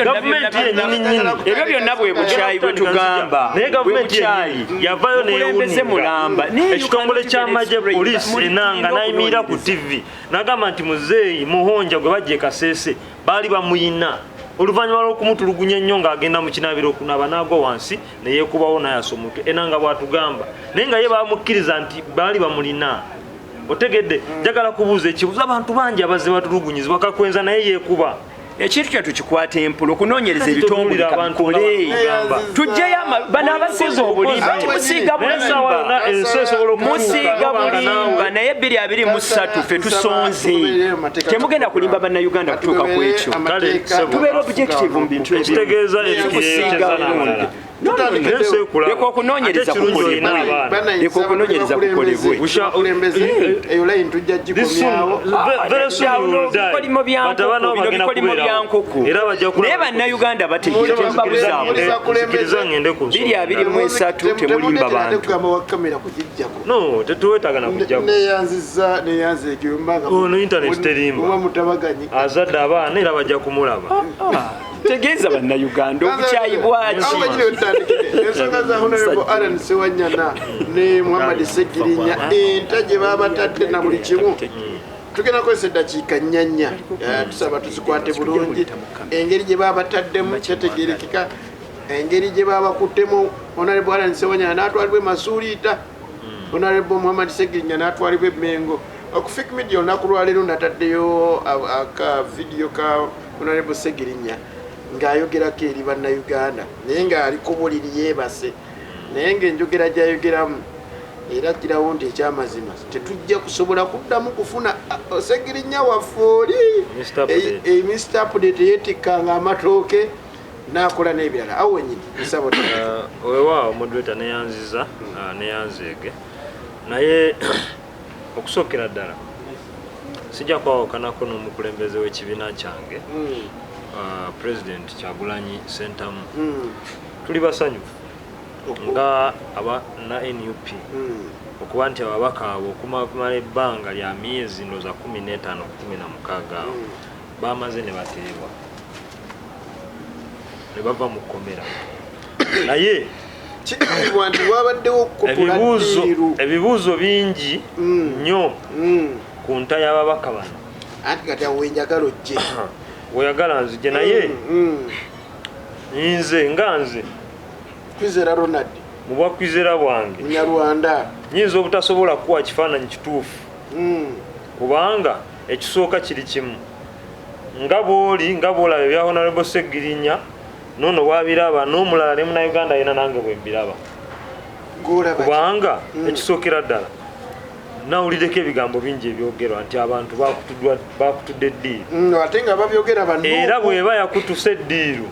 gavumenti yenyininyini ebyo byonna bwe bukyayi bwe tugamba naye gavumenti yenyini yavayo neyewuninga ekitongole ky'amagye poliisi enanga nayimirira ku TV nagamba nti muzeeyi muhonja gwe bajja Kasese baali bamuyina oluvannyuma lw'okumutulugunya ennyo ng'agenda mu kinaabiro okunaaba n'agwa wansi ne yeekubawo n'ayasa omutwe enanga bw'atugamba naye nga ye bamukkiriza nti baali bamulina otegedde njagala kubuuza ekibuuzo abantu bangi abazze batulugunyizibwa kakwenza naye yeekuba ekintu kya tukikwata empolo okunoonyereza ebitongole kabikole tujjeyo bano abasiza obulimba timusiiga bulimba naye 223 ffe tusonze temugenda kulimba bannayuganda kutuuka ku ekyo tubeera objective mu bintu ekitegeeza leka okunoonyereza kukolebwe naye bannayuganda bategeera23 temulimba bantu ono internet terimba azadde abaana era bajja kumulaba tegeeza bannayuganda obukyayi bwaki ensonga za honorable Alan Sewanyana ne Muhammad Segirinya enta gye babatadde na buli kimu tugenda kwesa eddakiika 4 tusaba tuzikwate bulungi engeri gye babataddemu kyategerekeka engeri gye babakuttemu honorable Alan Sewanyana n'atwalibwa Masuulita honorable Muhammad Segirinya n'atwalibwa Mengo okufik media olunaku lwaleero nataddeyo aka video ka honorable Segirinya ng'ayogerako eri bannayuganda naye ng'aliko buliri yeebase naye ng'enjogera gy'ayogeramu era kirawo nti ekyamazima tetujja kusobola kuddamu kufuna Segirinya waffe oli Mr. Update yeetikkanga amatooke n'akola n'ebirala awo wenyini nsabo weewaawo moderator neyanziza neyanzeege naye okusookera ddala sijja kwawokanako n'omukulembeze w'ekibiina kyange President Kyagulanyi Sentamu tuli basanyufu nga aba na NUP okuba nti ababaka abo okumala ebbanga lya myezi ndooza 15-16 bamaze ne bateebwa ne bava mu kkomera naye ebibuuzo bingi nnyo ku nta y'ababaka bano anti kati awo wenjagala ojje oyagala nzije naye nze Kwizera Ronald mu bwakwizera bwange Munyarwanda nyinza obutasobola kuwa kifaananyi kituufu kubanga ekisooka kiri kimu nga bw'olaba ebya Honorable Segirinya nono wabiraba n'omulala ne Munnayuganda yena nange bwe mbiraba kubanga ekisookera ddala nawulireko ebigambo bingi ebyogerwa nti abantu bakutudde eddiiru ate nga babyogera banno era bweba yakutuse eddiiru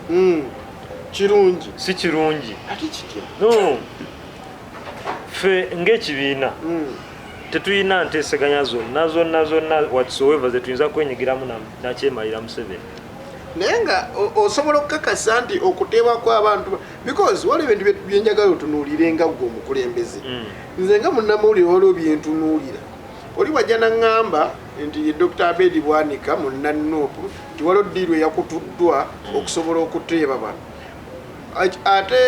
kirungi si kirungi ate kitya no ffe ng'ekibiina tetulina nteeseganya zonna whatsoever zetuyinza kwenyigiramu nakyemalira Museveni naye nga osobola okukakasa nti okuteebwa kw'abantu because waliwo ebintu byenjagala otunuulire nga gwe omukulembeze nze nga munnamawulire waliwo byentunuulira oli wajja naŋŋamba nti Dr. Abedi Bwanika mu nannuupu nti waliwo ddiiru eyakutuddwa okusobola okuteeba bano ate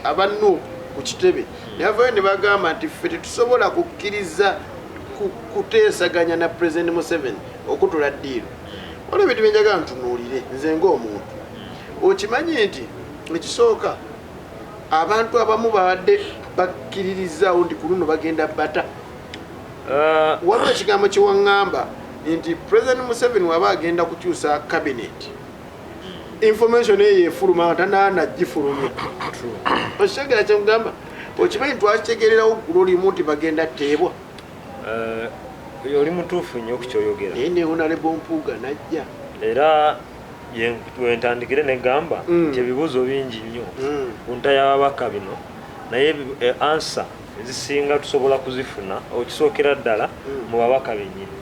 abannuupu ku kitebe navayo ne bagamba nti ffe tetusobola kukkiriza kuteesaganya na President Museveni okutula ddiiru waliwo ebintu byenjagala ntunuulire nze ng'omuntu okimanyi nti ekisooka abantu abamu babadde bakkiririzaawo nti ku luno bagenda bata waliwo ekigambo kiwaŋŋamba nti President Museveni waba agenda kukyusa cabinet information eyo efuluma tanaanagifulumya okitegeera kyemugamba okimanyi twakitegererawo ggulo limu nti bagenda teebwa oli mutuufu nnyo okukyoyogera naye ne Honorable Mpuuga najja era wentandikire negamba nti ebibuuzo bingi nnyo ku nta y'ababaka bino naye ansa ezisinga tusobola kuzifuna okisookera ddala mu babaka bennyini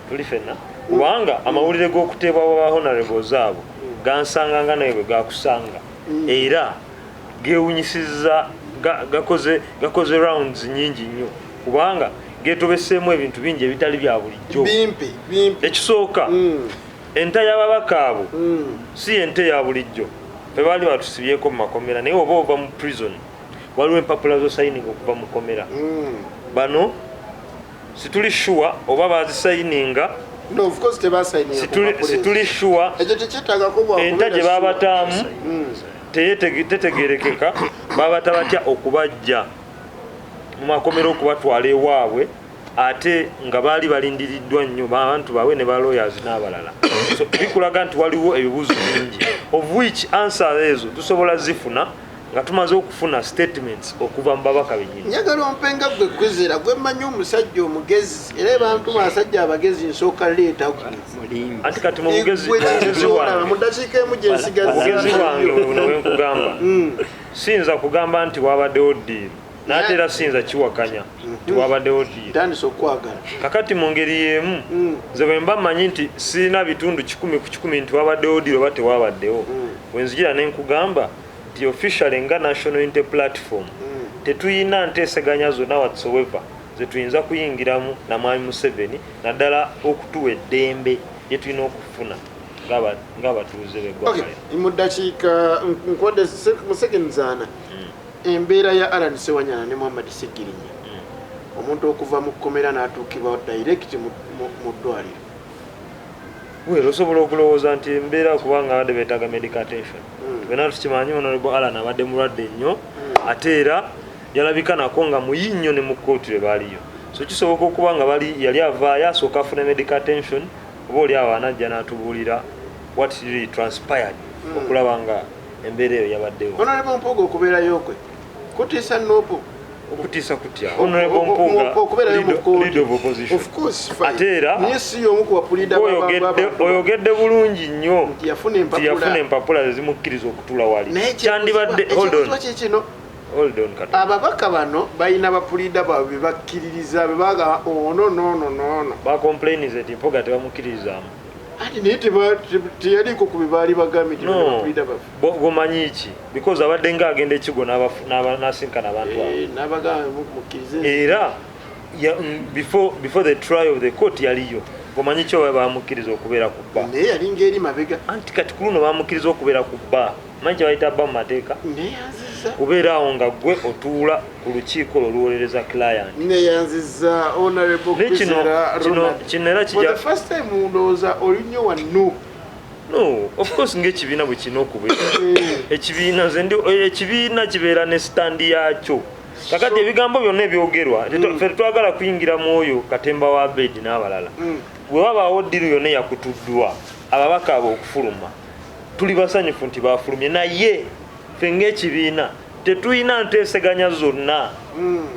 tuli fenna kubanga amawulire g'okuteebwa bwa honorables abo gansanga nga naye bwe gakusanga era gewunyisizza gakoze rounds nyingi nnyo kubanga getobeseemu ebintu bingi ebitali bya bulijjo ekisooka enta y'ababaka abo si ente ya bulijjo fe baali batusibyeko mu makomera naye oba ova mu prison waliwo empapula zosayininga okuva mu komera bano situli sure oba bazisayininga situli sure enta gye babataamu tetegerekeka babata batya okubajja mu makomera okubatwala ewaabwe ate nga baali balindiriddwa nnyo abantu baabwe ne ba lawyers n'abalala so bikulaga nti waliwo ebibuuzo bingi of which answer ezo tusobola zifuna nga tumaze okufuna statements okuva mu babaka bennyini njagala ompenga gwe kwezera gwe mmanyi omusajja omugezi era abantu basajja abagezi nsooka leeta anti kati mu bugezi mudakiika emu gyensigaza obugezi bwange wenkugamba siyinza kugamba nti wabaddewo ddiiru naate era siyinza kiwakanya nti wabaddewo ddiiru tandisa okwagala kakati mu ngeri y'emu nze bwe mba mmanyi nti sirina bitundu 100 ku 10 nti wabaddewo ddiiru oba tewabaddewo wenzijira ne nkugamba nti officially nga national unity platform tetuyina nteeseganya zonna whatsoever zetuyinza kuyingiramu na mwami Museveni naddala okutuwa eddembe lye tulina okufuna ng'abatuuze b'eggwanga mu ddakiika nkodde musegenzaana embeera ya Alan Sewanyana ne Muhammad Segirinya omuntu okuva mu kkomera n'atuukibwa direct mu ddwaliro weero osobola okulowooza nti embeera kubanga abadde beetaaga medical attention bena tukimanyi Honorable Alan abadde mulwadde nnyo ate era yalabika nako nga muyinnyo ne mu kkooti lwe baaliyo so kisoboka okuba nga yali avaayo asooka afune medical attention oba oli awo anajja n'atubuulira what really transpired okulaba nga embeera eyo yabaddewo Honorable Mpuuga okubeerayo kwe kutiisa nopo okutiisa kutya Honorable Mpuuga leader of opposition ate era oyogedde bulungi nnyo nti yafuna empapula zezimukkiriza okutula wali kyandibadde hold on ababaka bano balina bapulida baabwe bebakkiririza bebaga ono bacomplainise nti Mpuuga tebamukkiririzaamu ati naye teyaliko ku bebaali bagambye tibapulida bafe gomanyi ki because abadde ng'agenda ekigo n'asinkana abantu era before the trial of the court yaliyo gomanyi ki oba bamukkiriza okubeera ku bba naye yalinga eri mabega anti kati ku luno bamukkiriza okubeera ku bba manyi kyebayita bba mu mateeka kubeera awo nga gwe otuula ku lukiiko lwoluwolereza client neyanziza Honorable kino era kijja the first time ndowooza olinyo wanno no of course ng'ekibiina bwe kirina okubeera ekibiina kibeera ne standi yaakyo kakati ebigambo byonna ebyogerwa ffe tetwagala kuyingira mu oyo Katemba wa Abedi n'abalala bwe wabaawo ddiiru yonna eyakutuddwa ababaka abo okufuluma tuli basanyufu nti baafulumye naye ffe ng'ekibiina tetulina nteeseganya zonna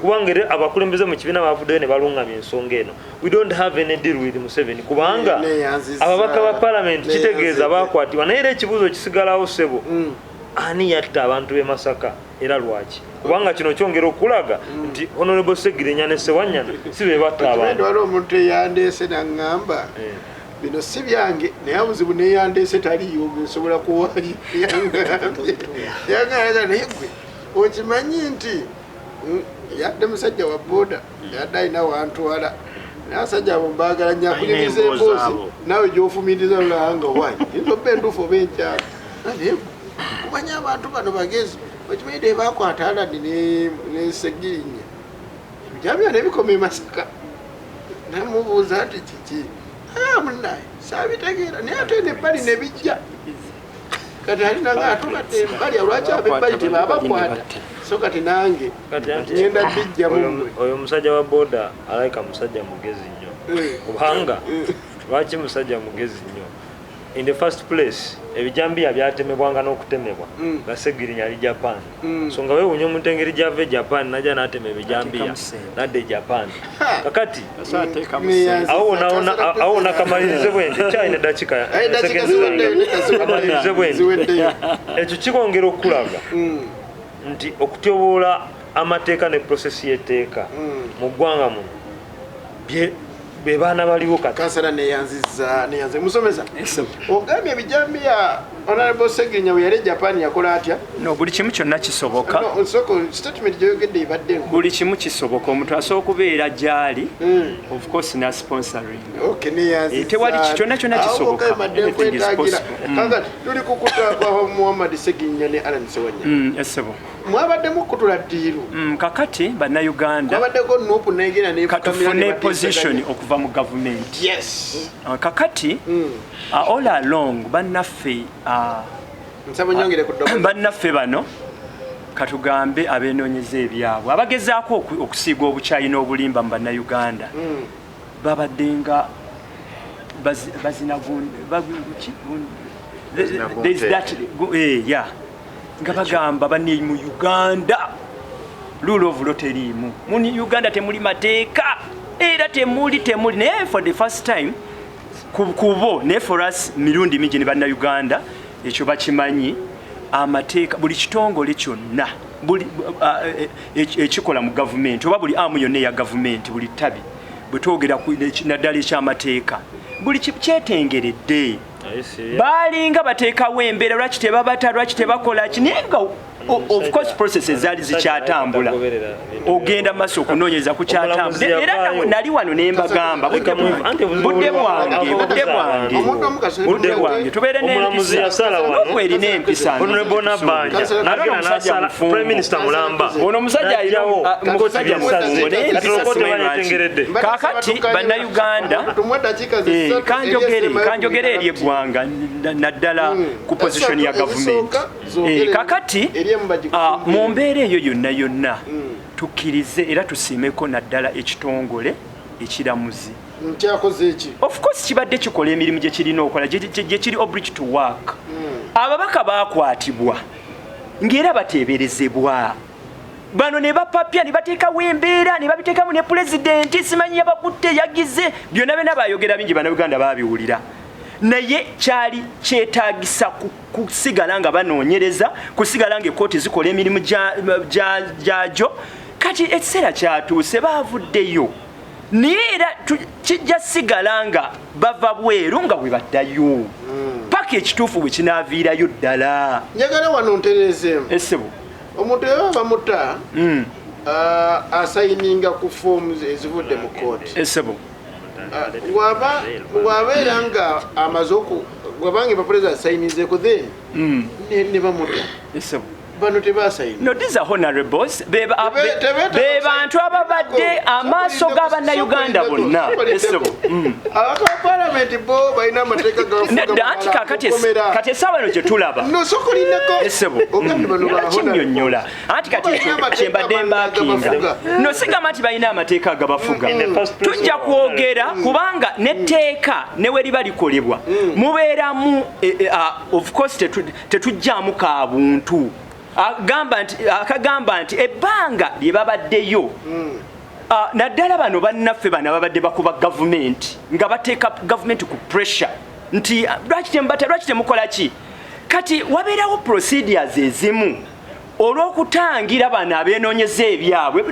kubanga abakulembeze mu kibiina bavuddeyo ne balungamya ensonga eno. We don't have any deal with Museveni kubanga ababaka ba parliament kitegeeza bakwatibwa naye era ekibuuzo kisigalawo ssebo ani yatta abantu b'e Masaka era lwaki kubanga kino kyongera okulaga nti Honorable Segirinya ne Sewanyana si be batta abantu. Waliwo omuntu eyandeese n'aŋŋamba bino si byange naye obuzibu neyandeese taliyo nsobola kuwayo yaŋŋamba naye gwe okimanyi nti yadde musajja wa booda yadde alina wantwala naye abasajja abo mbaagala nnyo akunyumiza emboozi naawe gy'ofumiriza olanga wanyi yinza obba enduufu oba enkyalo naye kumanya abantu bano bagezi okimanyi de bakwata Alani ne Segirinya ebijambiya nebikoma e Masaka namubuuza nti kiki munaye saabitegeera naye ate nebbali ne bijja kati alina nga atukadde embali lwaki abebbali tebabakwata so kati nange ngenda bijja mumwe. Oyo musajja wa boda alayika musajja mugezi nnyo kubanga lwaki musajja mugezi nnyo in the first place ebijambiya byatemebwanga n'okutemebwa nga Segirinya ali Japan so nga weewunya omuntu engeri gy'ava Japan najja n'atema ebijambiya nadde Japan kakati awo nakamalirize bwendi kyalina eddakiika kamalirize bwendi ekyo kikwongera okulaga nti okutyoboola amateeka ne prosesi y'etteeka mu ggwanga muno be baana baliwo kati kansala neyanziza musomesa ogambye ebijambiya Honorable Segirinya bwe yali Japan yakola atya? No, buli kimu kyonna kisoboka. Nsoko statement gy'oyogedde ibadde buli kimu kisoboka omuntu asobola okubeera gy'ali of course na sponsoring. Okay, neyanziza tewali kyonna kisoboka. Kanga tuli kukuta kwa Muhammad Segirinya ne Alani Sewanyana. Esebo. Mwabaddemu kutula ddiiru. Kakati bannayuganda mwabaddeko nuupu negera katufune position okuva mu government. Yes. Kakati all along bannaffe bannaffe bano katugambe abenoonyeza ebyabwe abagezaako okusiiga obukyayi n'obulimba mu bannayuganda babaddenga nga bagamba bani mu Uganda rule of law teriimu mu Uganda temuli mateeka era temuli naye for the first time kubo ne for us mirundi mingi ne bannayuganda ekyo bakimanyi amateeka buli kitongole kyonna ekikola mu gavumenti oba buli amu yonna eya gavumenti buli ttabi bwe twogera naddala ekyamateeka buli kyetengeredde baalinga bateekawo embeera lwaki tebabata lwaki tebakola ki naye nga of course processes zaali zikyatambula ogenda maaso okunoonyereza ku kyatambula era nali wano ne mbagamba budde bwange tubeere n'empisa erina empisa ono omusajja alinawo kaakati bannayuganda kanjogere eri eggwanga naddala ku position ya gavumenti kaakati mu mbeera eyo yonna tukkirize era tusiimeko naddala ekitongole ekiramuzi of course kibadde kikola emirimu gye kirina okola gye kiri obliged to work ababaka bakwatibwa ng'era bateeberezebwa bano ne bapapya ne bateekawo embeera ne babiteekamu ne pulezidenti simanyi yabakutte yagize byonna bayogera bingi bannayuganda babiwulira naye kyali kyetaagisa kusigala nga banoonyereza kusigala nga ekkooti zikola emirimu gyagyo kati ekiseera kyatuuse baavuddeyo naye era kijja sigala nga bava bweru nga bwe baddayo paka ekituufu bwe kinaaviirayo ddala njagala wano ntereezeemu esebo omuntu yaba bamuta asayininga ku foomu ezivudde mu kooti esebo wabeera nga amaze wabanga empapula zasayinizeeko then ne bamuta bano tebasayini no these are honorables be bantu ababadde amaaso g'abannayuganda bonna abaka parliament bo balina amateeka anti kati essaawa eno gye tulaba esebo kinnyonnyola anti kati kyembadde mbaakinga no sigamba nti balina amateeka agabafuga tujja kwogera kubanga netteeka ne we liba likolebwa mubeeramu of course tetujjaamu kaabuntu akagamba nti ebbanga lye babaddeyo naddala bano bannaffe bano babadde bakuba gavumenti nga bateeka gavumenti ku pressure nti lwaki temukola ki kati wabeerawo procedures ezimu olw'okutangira bano abeenoonyeza ebyabwe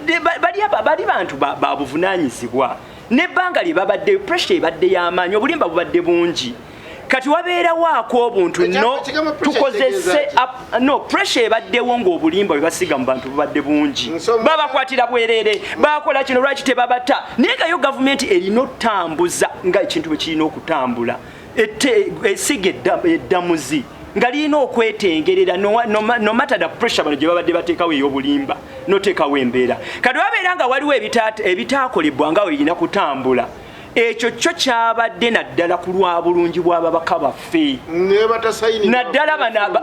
bali bantu babuvunaanyizibwa n'ebbanga lye babaddeyo pressure ebadde y'amaanyi obulimba bubadde bungi kati wabeerawaako obuntu tukozese pressure ebaddewo ng'obulimba bwe basiga mu bantu bubadde bungi babakwatira bwerere bakola kino lwaki tebabata naye gayo gavumenti erina otambuza nga ekintu bwe kirina okutambula esiga eddamuzi nga lirina okwetengerera no matter the pressure bano gye babadde bateekawo ey'obulimba noteekawo embeera kati wabeera nga waliwo ebitaakolebwa nga werina kutambula ekyo kyo kyabadde naddala ku lwa bulungi bw'ababaka baffe naddala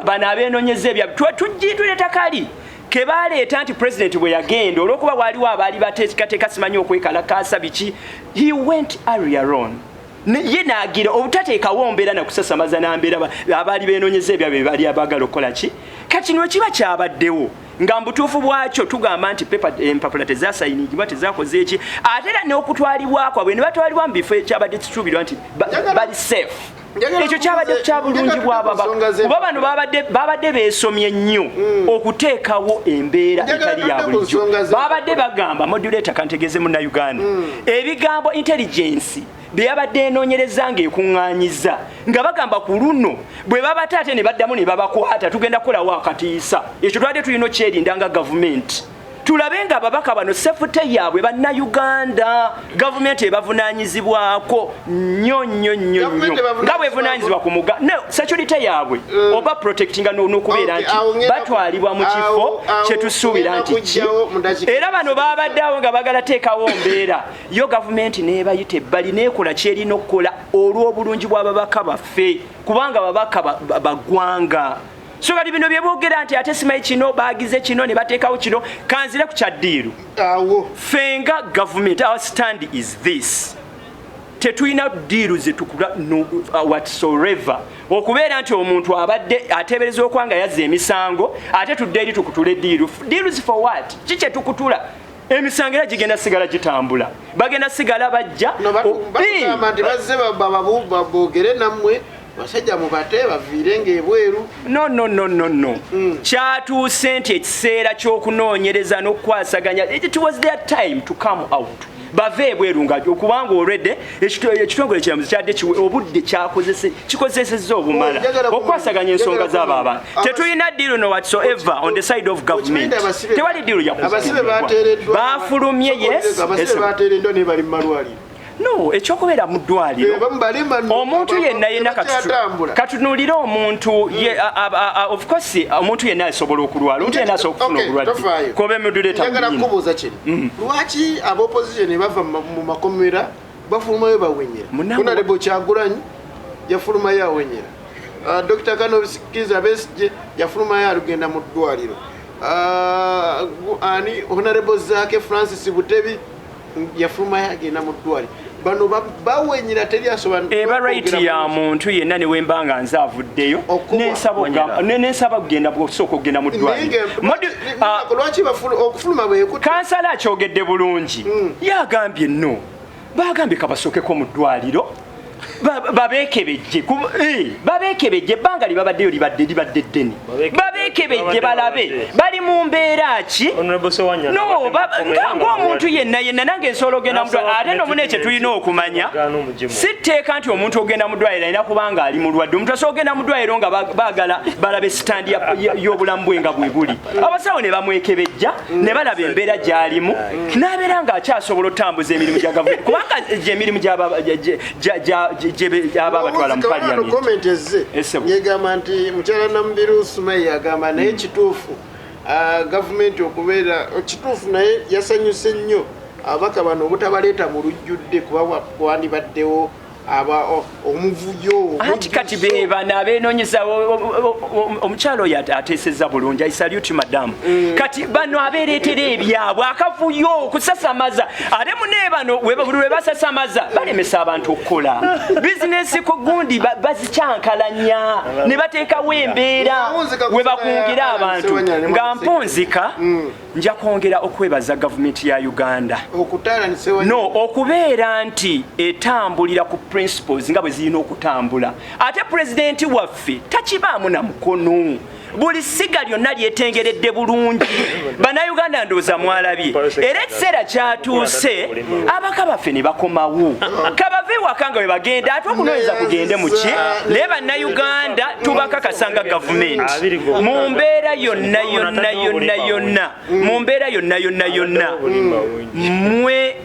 bano abeenoonyeza ebyabwe tujjiituleta kali ke baleeta nti pulezidenti bwe yagenda olw'okuba waaliwo abaali bateekateeka simanyi okwekalakaasa biki he went earlier on ye naagira obutateekawo mbeera nakusasamaza nambeera abaali beenoonyeza ebyabwe baali abaagala okukola ki kati kino kiba kyabaddewo nga mbutuufu bwakyo tugamba nti empapula tezasayiningibwa tezakoze eki ate era n'okutwalibwako abwe ne batwalibwa mu bifo ekyabadde kisuubirwa nti bali safe ekyo kyabadde kya bulungi bw'ababaka kuba bano babadde beesomye nnyo okuteekawo embeera etali ya bulijjo babadde bagamba modulator kantegeeze munnayuganda ebigambo intelligence bye yabadde enoonyereza ng'ekuŋŋaanyiza nga bagamba ku luno bwe babata ate ne baddamu ne babakwata tugenda kukolawo akatiisa ekyo twabadde tulina okyerinda nga gavumenti tulabe nga ababaka bano sefute yaabwe bannayuganda gavumenti ebavunaanyizibwako nnyo nga bwevunaanyizibwa ku security yaabwe oba protectinga n'okubeera nti batwalibwa mu kifo kyetusuubira nti ki era bano babaddeawo nga bagala teekawo mbeera yo gavumenti neebayita ebbali neekola kyerina okukola olw'obulungi bw'ababaka baffe kubanga ababaka baggwanga so kati bino bye boogera nti ate simanyi kino baagize kino ne bateekawo kino kanzire ku kyaddiiru fenga government our stand is this tetulina diiru zetukula whatsoever okubeera nti omuntu abadde ateebereza okwanga yazza emisango ate tudde eri tukutula diiru for what kikye tukutula emisango era gigenda sigala gitambula bagenda sigala bajja nti bazze boogere nammwe basajja mubate baviirenga ebweru no kyatuuse nti ekiseera ky'okunoonyereza n'okukwasaganya it was their time to come out bave ebweru nga okubanga already ekitongole kiramuzi kyadde obudde kikozesezza obumala okukwasaganya ensonga z'abo abantu tetulina diiru no whatsoever on the side of government tewali diiru bafulumye yes bateereddwa ne bali mu malwaliro no ekyokubeera mu ddwaliro omuntu yenna katunuulire omuntu of course omuntu yenna asobola okulwala omuntu yenna asobola okufuna obulwadde kobe modulator njagala kubuuza kino lwaki ab'opposition bava mu makomera bafulumayo bawenyera honorable Kyagulanyi yafulumayo awenyera Dr. Kanobiskiza Besigye yafulumayo alugenda mu ddwaliro ani honorable Zaake Francis Butebi yafulumayo agenda mu ddwaliro bano bawenyera teri asobanura eba right ya muntu yenna ne wembanga nze avuddeyo n'ensaba kugenda bw'osooka okugenda mu ddwaliro lwaki okufuluma bwekutte kansala akyogedde bulungi yagambye no bagambye kabasookeko mu ddwaliro babekebejje ebbanga libabaddeyo libadde ddeni babekebejje balabe bali mu mbeera ki ng'omuntu yenna nange nsobola ogenda mu ddwaliro ate nomuna ekyo tulina okumanya si tteeka nti omuntu ogenda mu ddwaliro alina kubanga ali mulwadde omuntu asobola ogenda mu ddwaliro nga baagala balabe sitandi y'obulamu bwe nga bwe buli abasawo ne bamwekebejja ne balaba embeera gy'alimu n'abeera ng'akyasobola otambuza emirimu gya gavumenti kubanga gy'emirimu abatwala mu parliament yegamba nti mukyala Namubiru Sumaye yagamba naye kituufu gavumenti okubeera kituufu naye yasanyuse nnyo abaka bano obutabaleeta mu lujjudde kuba kwandibaddewo omuvuyo anti kati bebana abenoonyeza omukyalo oyo ateesezza bulungi I salute madam kati bano abeereetera ebyabwe akavuyo okusasamaza ate mune bano buli lwe basasamaza balemesa abantu okukola bizinesi ku gundi bazikyankalanya ne bateekawo embeera we bakungira abantu nga mpunzika nja kwongera okwebaza gavumenti ya Uganda no okubeera nti etambulira ku principles nga bwe zirina okutambula ate pulezidenti waffe takibaamu na mukono buli siga lyonna lyetengeredde bulungi bannayuganda ndowooza mwalabye era ekiseera kyatuuse abaka baffe ne bakomawo kabave waka nga we bagenda ate okunoonyeza kugende muki naye bannayuganda tubakakasanga gavumenti mu mbeera yonna mwe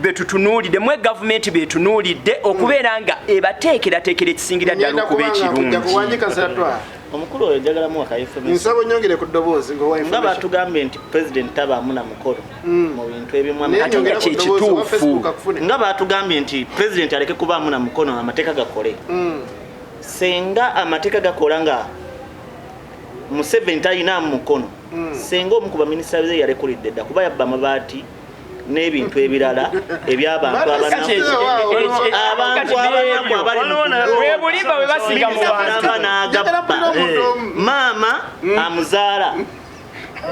betutunuulidde mwe gavumenti betunuulidde okubeera nga ebateekerateekera ekisingira ddala okuba ekirungi omukulu oyo njagala muwaka nsaba nyongere ku ddoboozi nga batugambye nti president tabaamu na mukolo mu bintu ebimu ate nga kyekituufu nga batugambye nti president aleke kubaamu na mukono amateeka gakole senga amateeka gakola nga Museveni talina mukono senga omu ku baminisita be yalekulidde dda kuba yabba amabaati n'ebintu ebirala eby'abantu abanaku webulimba we basiga mu bantu maama amuzaala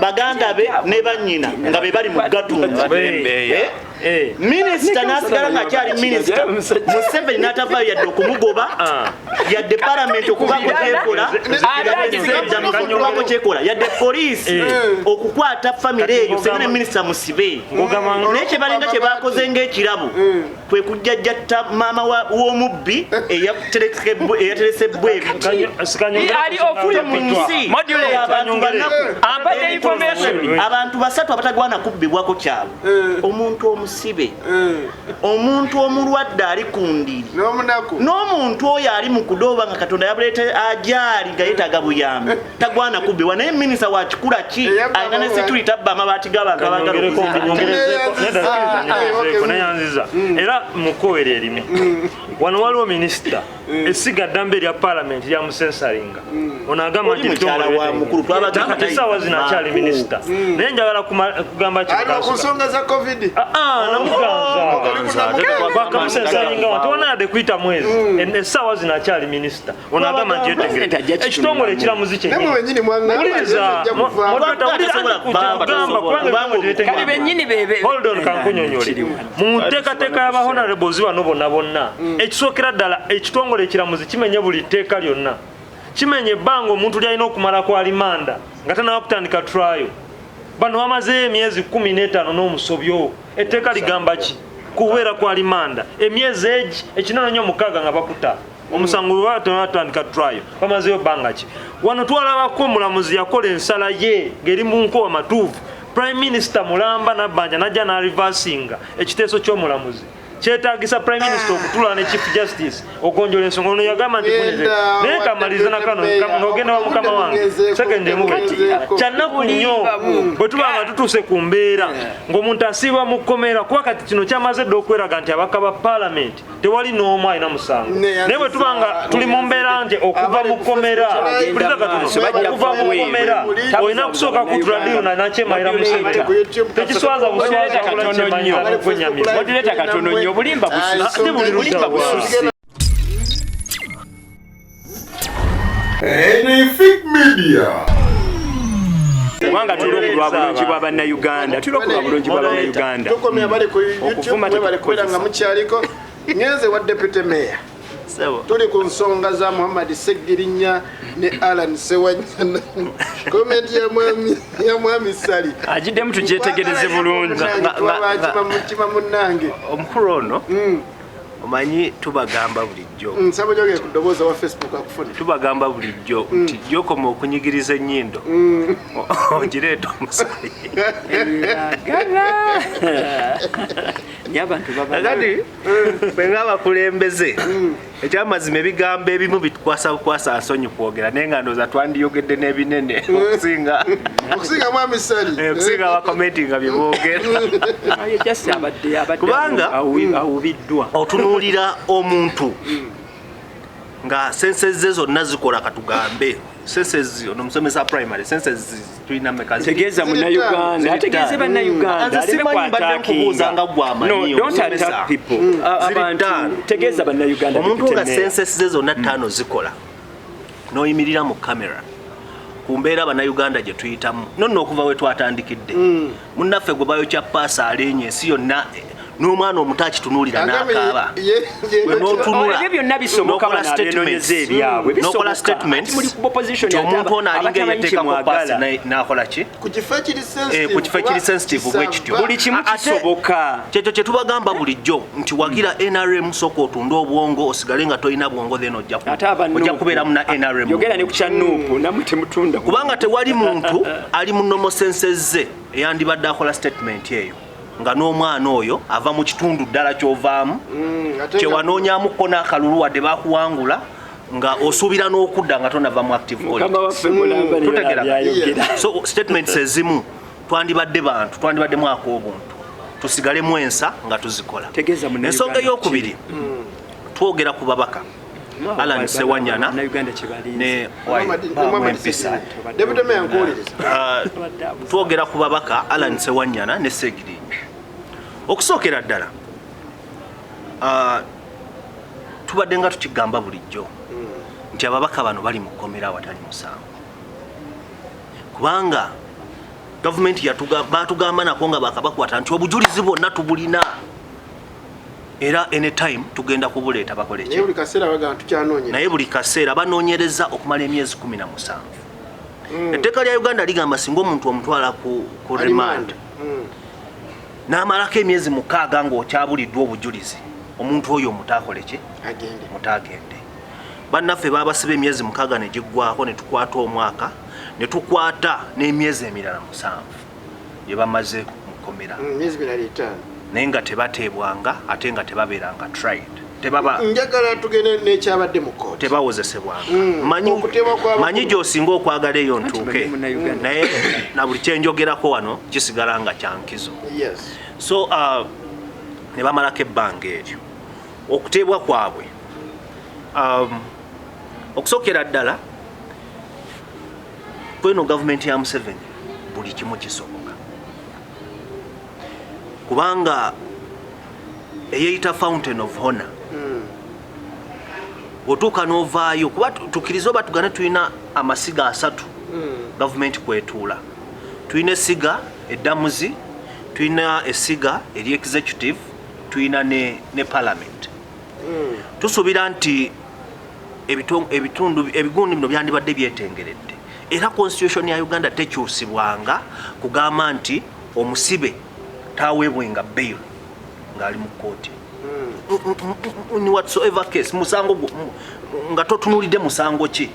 baganda be ne bannyina nga be bali mu gatundu minisita n'asigala ng'akyali minisita Museveni n'atavaayo yadde okumugoba yadde palamenti okubako kyekola yadde poliisi okukwata famire eyo senga ne minisita musibe naye kyebalinga kye bakoze ng'ekirabo kwe kujjajjatta maama w'omubbi eyateresebwa ebiti abantu basatu abatagwana kubbibwako kyabo omuntu omusibe omuntu omulwadde ali ku ndiri n'omuntu oyo ali mu kudooba nga Katonda yabuleeta ajaali nga yeetaaga buyambi tagwana kubbibwa naye minisita wa kikula ki alina ne security abba amabaati g'abantu abagalanayanziza era mukowera erimu wano waliwo minisita esiga ddamba erya palamenti lyamusensaringa ono agamba nti essaawa zino akyali minisita naye njagala kugamba kusonga za covid bakamusensaringa tewanayadde kuyita mwezi essaawa zino akyali minisita ono agamba nti yetegereza ekitongole ekiramuzi kyenyini kankunyonyole mu nteekateeka y'abahonorables bano bonna bonna ekisookera ddala ekitongole ekiramuzi kimenye buli tteeka lyonna kimenye ebbanga omuntu lyalina okumala ku alimanda nga tanaba kutandika trial bano bamazeyo emyezi 15 n'omusobyo etteeka ligamba ki kubeera ku alimanda emyezi egi ekinana 6 nga bakuta omusango lwa tonatandika trial bamazeyo bbanga ki wano twalabako omulamuzi yakola ensala ye ngeri mu nkowa matuufu prime minister mulamba nabbanja najja n'arivasinga ekiteeso ky'omulamuzi kyetaagisa prime minister okutula ne chief justice ogonjola ensonga ono yagamba nti naye kamaliriza nakano ng'ogenda wa mukama wange sekende mubeti kyannaku nnyo bwe tuba nga tutuuse ku mbeera ng'omuntu asiibwa mu kkomera kuba kati kino kyamaze dde okweraga nti abaka ba palamenti tewali n'omu alina musango naye bwe tuba nga tuli mu mbeera nti okuva mu kkomera puliza katono okuva mu kkomera olina kusooka kutula diyuna nakyemalira Museveni tekiswaza buswaza wabula kyemanyira n'okwenyamira obulimba bususi Enefik Media. Kubanga tulokubwa bulungi bwa bannayuganda tukomye abali ku YouTube bali kwera mukyaliko ngenze wa deputy mayor tuli ku nsonga za Muhammad SSEGIRINYA ne Alan Sewanyana komenti ya mwami Sali ajiddemu tugyetegereze bulungi mutima munange omukulu ono omanyi tubagamba bulijjo nsaba joge ku ddoboozi wa Facebook akufune tubagamba bulijjo nti gyokoma okunyigiriza ennyindo ogireeta omusali y'abantu kati bwe ng'abakulembeze ekyamazima ebigambo ebimu bitukwasa nsonyi kwogera naye nga ndooza twandiyogedde n'ebinene okusinga mwami Sali okusinga abakomenti nga bye boogera kubanga awubiddwa otunuulira omuntu nga senses ze zonna zikola katugambe senses ono musomesa primary senses tulina mekazi tegeeza munnayuganda ategeeze bannayuganda kubuuza nga gwamani tegeeza bannayuganda omuntu nga senses ze zonna ttaano zikola n'oyimirira mu kamera ku mbeera bannayuganda gye tuyitamu nonno okuva we twatandikidde munnaffe gwe bayokya paasa aleenye ensi yonna n'omwana omuto akitunuulira n'akaaba ebyo byonna bisoboka banaabyenonyeza ebyabwe nokola statement omuntu ono alinga eyeteekako paasi n'akola ki ku kifo ekiri sensitive bwe kityo buli kimu kisoboka kyekyo kye tubagamba bulijjo nti wagira NRM sooka otunda obwongo osigale nga tolina bwongo then ojja kubeeramu na NRM yogera ne ku kya nuupu namwe temutunda kubanga tewali muntu ali mu normal senses ze eyandibadde akola statement eyo nga n'omwana oyo ava mu kitundu ddala ky'ovaamu kyewanoonyamukko n'akalulu wadde bakuwangula nga osuubira n'okudda nga tonava mu active so statements ezimu twandibaddemu ak'obuntu tusigalemu ensa nga tuzikola ensonga ey'okubiri twogera ku babaka Alan Sewanyana ne Empisa twogera ku babaka Alan Sewanyana ne SSEGIRINYA okusookera ddala tubadde nga tukigamba bulijjo nti ababaka bano bali mu kkomera awatali musango kubanga gavumenti batugamba nako nga bakabakwata nti obujulizi bwonna tubulina era anytime tugenda kubuleeta bakole ki naye buli kaseera banoonyereza okumala emyezi 17 etteeka lya Uganda ligamba singa omuntu omutwala ku remand n'amalako emyezi 6 ng'okyabuliddwa obujulizi omuntu oyo mutakole ki mutagende bannaffe babasiba emyezi 6 ne giggwako ne tukwata omwaka ne tukwata n'emyezi emirala 7 gye bamaze mu kkomera naye nga tebateebwanga ate nga tebabeeranga tried njagala tugende n'ekyabadde mu kooti tebawozesebwanga manyi gy'osinga okwagala eyo ntuuke naye na buli kyenjogerako wano kisigala nga kyankizo so ne bamalako ebbanga eryo okuteebwa kwabwe okusookera ddala kweno gavumenti ya Museveni buli kimu kisoboka kubanga eyeyita fountain of honor otuuka n'ovaayo kuba tukkiriza oba tugane tulina amasiga 3 gavumenti kwetuula tulina essiga eddamuzi tulina essiga eri executive tulina ne parliament tusuubira nti ebigundi bino byandibadde byetengeredde era constitution ya Uganda tekyusibwanga kugamba nti omusibe taweebwenga bail ng'ali mu kooti in whatsoever case musango nga totunulidde musango ki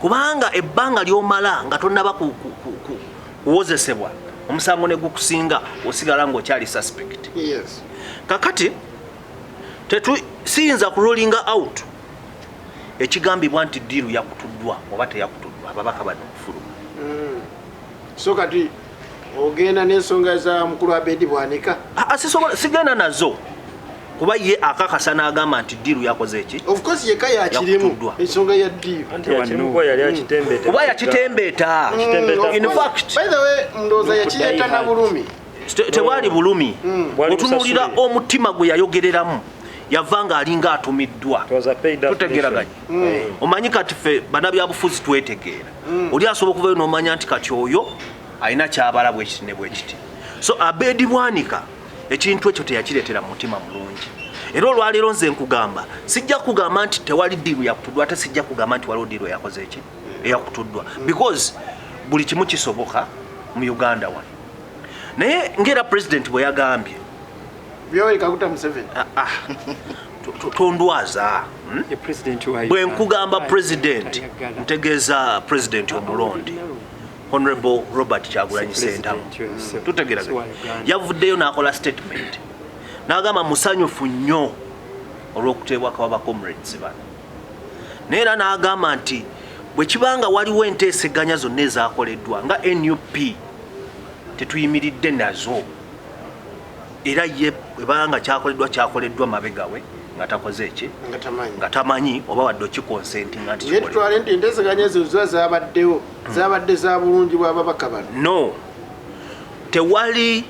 kubanga ebbanga lyomala nga tonnaba kuwozesebwa omusango ne gukusinga osigala ng'okyali suspect kakati siyinza kurolinga out ekigambibwa nti diiru yakutuddwa oba teyakutuddwa ababaka bano okufuluma so kati ogenda n'ensonga za mukulu Abedi Bwanika sigenda nazo kuba ye akakasa n'agamba nti diiru yakoze eki of course yeka yakirimu ensonga ya diiru kuba yakitembeeta in fact by the way ndoza yakiyeta na bulumi tewali bulumi otunuulira omutima gwe yayogereramu yavanga alinga atumiddwa tutegeraganye omanyi kati ffe bannabyabufuzi twetegeera oli asobola okuvayo n'omanya nti kati oyo alina kyabala bwekiti ne bwekiti so Abedi Bwanika ekintu ekyo teyakireetera mu mutima mulungi era olwaleero nze nkugamba sijja kugamba nti tewali diiru yakutuddwa ate sijja kugamba nti waliwo diiru eyakoze eki eyakutuddwa because buli kimu kisoboka mu Uganda wano naye ng'era president bwe yagambye tondwaza bwe nkugamba president ntegeeza president omulondi Honorable Robert Kyagulanyi Ssentamu tutegeraganye yavuddeyo n'akola statement n'agamba musanyufu nnyo olw'okuteebwa kwaba comrades bano naye era n'agamba nti bwe kibanga waliwo enteeseganya zonna ezaakoleddwa nga NUP tetuyimiridde nazo era ye bwebanga kyakoleddwa mabega we nga takoze eki nga tamanyi oba wadde okikonsentinga nti kitwale nti enteeseganya ezo ziba zabaddewo zabadde za bulungi bw'ababaka bano no tewali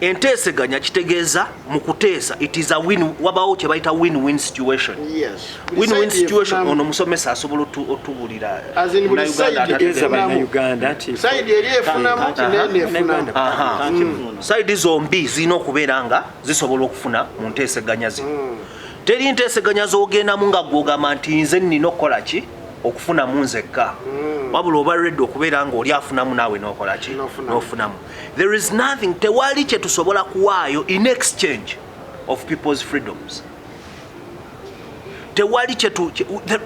enteeseganya kitegeeza mu kuteesa it is a win wabawo kye bayita win-win situation win-win situation ono musomesa asobola otubulira sayidi eri efunamu kinene efunamu sayidi zombi zirina okubeera nga zisobola okufuna mu nteeseganya zino teri nteeseganya z'ogendamu nga gwogamba nti nze nnina okukola ki okufunamu nzekka wabula oba reddi okubeera nga oli afunamu naawe n'okola ki n'ofunamu there is nothing tewali kye tusobola kuwaayo in exchange of people's freedoms tewali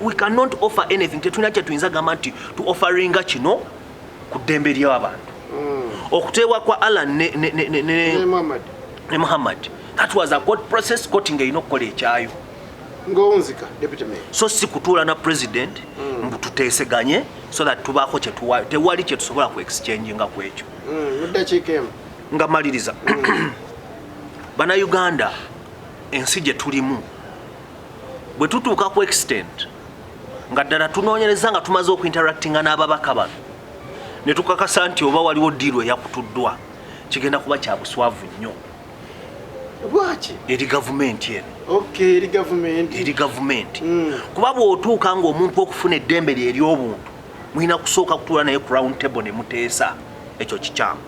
we cannot offer anything tetulina kye tuyinza gamba nti tu offeringa kino ku ddembe ly'abantu okuteebwa kwa Alan ne Muhammad that was a court process court ng'erina okukola ekyayo ng'onzika deputy mayor so si kutuula na president mbu tuteeseganye so that tubaako tewali kye tusobola ku exchange nga ku ekyo nga maliriza bannayuganda ensi gye tulimu bwe tutuuka ku extent nga ddala tunoonyereza nga tumaze okuinteractinga n'ababaka bano ne tukakasa nti oba waliwo ddiiru eyakutuddwa kigenda kuba kya buswavu nnyo lwaki eri gavumenti eno eri gavumenti kuba bw'otuuka ng'omuntu okufuna eddembe lye ery'obuntu mulina kusooka kutuula naye ku round table ne muteesa ekyo kikyamu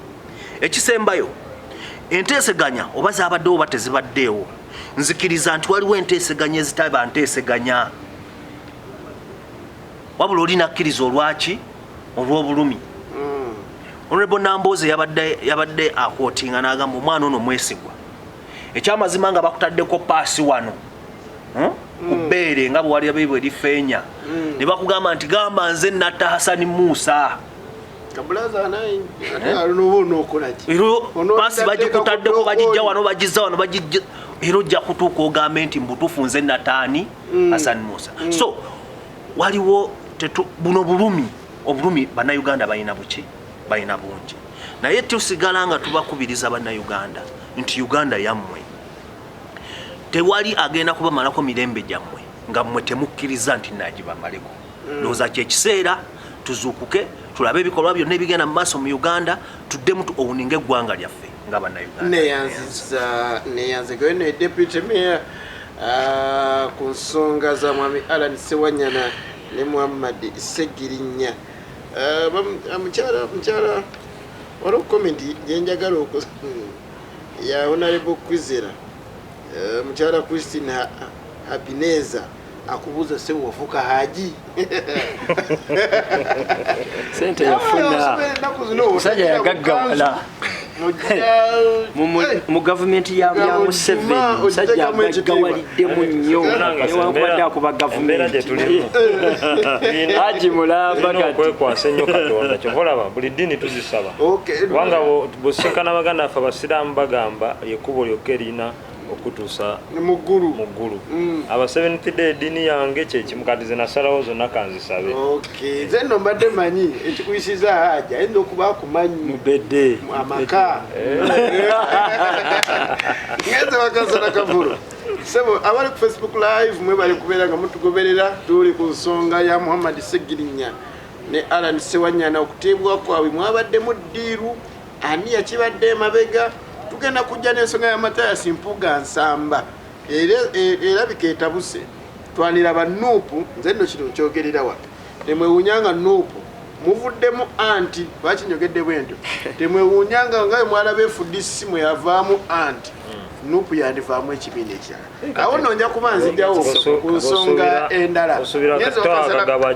ekisembayo enteeseganya oba zaabaddewo oba tezibaddeewo nzikiriza nti waliwo enteeseganya ezitaba nteeseganya wabula oli nakkiriza olwaki olw'obulumi Honorable Namboze yabadde akwotinga n'agamba omwana ono mwesigwa ekyamazima nga bakutaddeko paasi wano ku bbeere nga bwe wali abeebwe erifeenya ne bakugamba nti gamba nze natta Hasani Musa paasi bagikutaddeko bagijja wano bagizza wano bagijja era ojja kutuuka ogambe nti mbutuufu nze nataani Hasani Musa so waliwo buno obulumi bannayuganda balina buki balina bungi naye tusigala nga tubakubiriza bannayuganda nti Uganda yammwe tewali agenda kubamalako mirembe gyammwe nga mmwe temukkiriza nti nagibamaleko ndowooza kyekiseera tuzuukuke tulabe ebikolwa byonna ebigenda mu maaso mu Uganda tuddemu owuninga eggwanga lyaffe nga bannayuganda neyanzigayo ne deputy mayor ku nsonga za mwami Alan Ssewanyana ne Muhammad Segirinya mukyala waliwo komenti gyenjagala ya Honorable Kwizera mukyala Christine Habineza akubuuza se wafuka haji sente yafuna musajja yagaggawala mu gavumenti ya Museveni musajja yagaggawaliddemu nnyo newankubadde akuba gavumenti haji mulamba kati okwekwasa ennyo Katonda kyokolaba buli ddiini tuzisaba kubanga bwosinkana baganda affe abasiraamu bagamba lyekkubo lyokka erina okutuusa muggulu aba Seventh Day eddiini yange kyekimu kati ze nasalawo zonna kanzisabe nze nno mbadde manyi ekikuyisiza haja ayinza okuba akumanyi mubedde amaka ngenze wakansala kavulo sebo abali ku Facebook live mwe bali kubeera nga mutugoberera tuli ku nsonga ya Muhammad Segirinya ne Alan Ssewanyana okuteebwa kwabwe mwabaddemu ddiiru ani yakibadde emabega tugenda kujja n'ensonga ya Mathias Mpuga Nsamba era bikeetabuse twanira bannuupu nze nno kino nkyogerera wa temwewuunyanga nuupu muvuddemu anti bakinyogedde bwentyo temwewuunyanga nga mwalaba FDC mwe yavaamu anti nuupu yandivaamu ekibiina ekirala awo nno nja kuba nzijjawo ku nsonga endala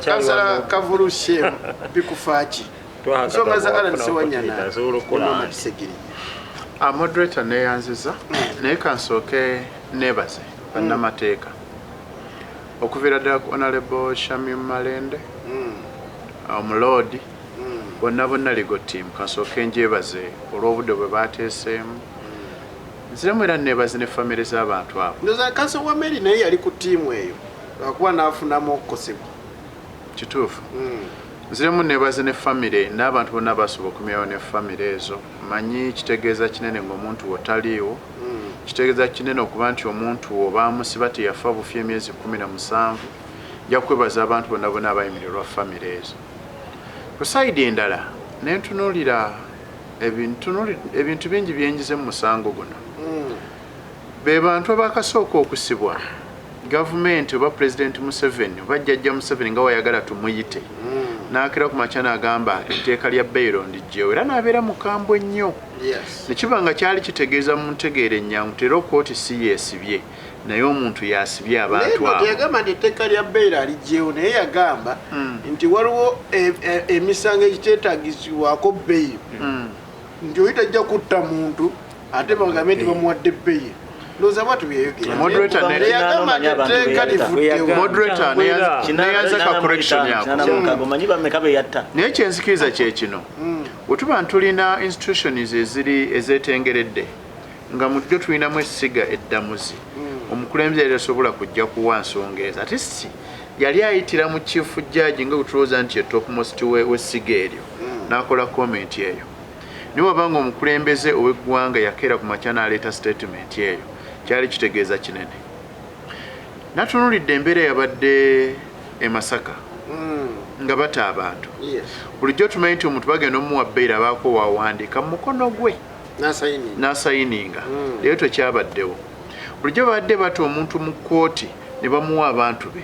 kansala Kavulu Shemu bikufaaki nsonga za Alan Ssewanyana Muhammad Segirinya moderator neyanziza naye kansooke nebaze bannamateeka okuviira ddala ku Honorable Shamim Malende omulodi bonna legal team kansooke njebaze olw'obudde bwe bateeseemu nziremu era nebazi ne famire z'abantu abo. Ndoza kanso wa Mary naye yali ku tiimu eyo akuba n'afunamu okukosebwa. Kituufu. Nziremu nebazi ne famire n'abantu bonna basobola okumyawo ne famire ezo. Manyi kitegeeza kinene ng'omuntu wotaliiwo. Kitegeeza kinene okuba nti omuntu obaamusiba teyafa bufi emyezi 17. Nja kwebaza abantu bonna bonna abayimirirwa famire ezo. Ku sayidi endala nentunuulira ebintu bingi byenjize mu musango guno. Be bantu abakasooka okusibwa gavumenti oba President Museveni oba Jjajja Museveni nga wayagala tumuyite n'akira ku makya n'agamba etteeka lya bail ndiggyewo era n'abeera mukambwe nnyo. Ne kiba nga kyali kitegeeza mu ntegeera ennyangu era kooti si yeesibye naye omuntu yasibye abantu abo. Yagamba nti etteeka lya bail aliggyewo naye yagamba nti waliwo emisango egiteetaagisibwako bail nti oyitajja kutta muntu ate bagambe nti bamuwadde bail. Moderator neyanza ka correction yako. Naye kyenzikiriza kye kino. Bwetuba tulina institutions ezeetengeredde nga mu ddyo tulinamu essiga eddamuzi. Omukulembeze yali asobola kujja kuwa nsonga ezo. Ate si yali ayitira mu chief judge nga bwetulowooza nti ye topmost w'essiga eryo n'akola comment eyo. Niwe wabanga omukulembeze ow'eggwanga yakeera ku makya n'aleeta statement eyo. Kyali kitegeeza kinene. Natunulidde embeera yabadde e Masaka nga bata abantu. Bulijjo tumanyi nti omuntu bagenda omuwa bbeera abaako wawandiika mu mukono gwe n'asayininga. Leero tekyabaddewo. Bulijjo badde bata omuntu mu kkooti ne bamuwa abantu be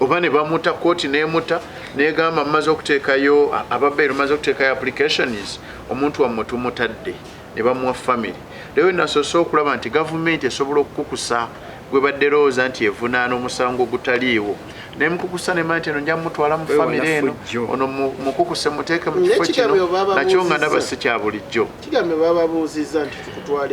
oba ne bamuta kkooti n'emuta n'egamba mmaze okuteekayo ababbeera maze okuteekayo applications omuntu wammwe tumutadde ne bamuwa family. Leero nasoose okulaba nti gavumenti esobola okukukusa gwe badde lowooza nti evunaana omusango gutaliiwo nemukukusa ne manti eno nja mutwala mu famire eno ono mukukuse muteeke mu kifo kino nakyo nga ndaba si kya bulijjo.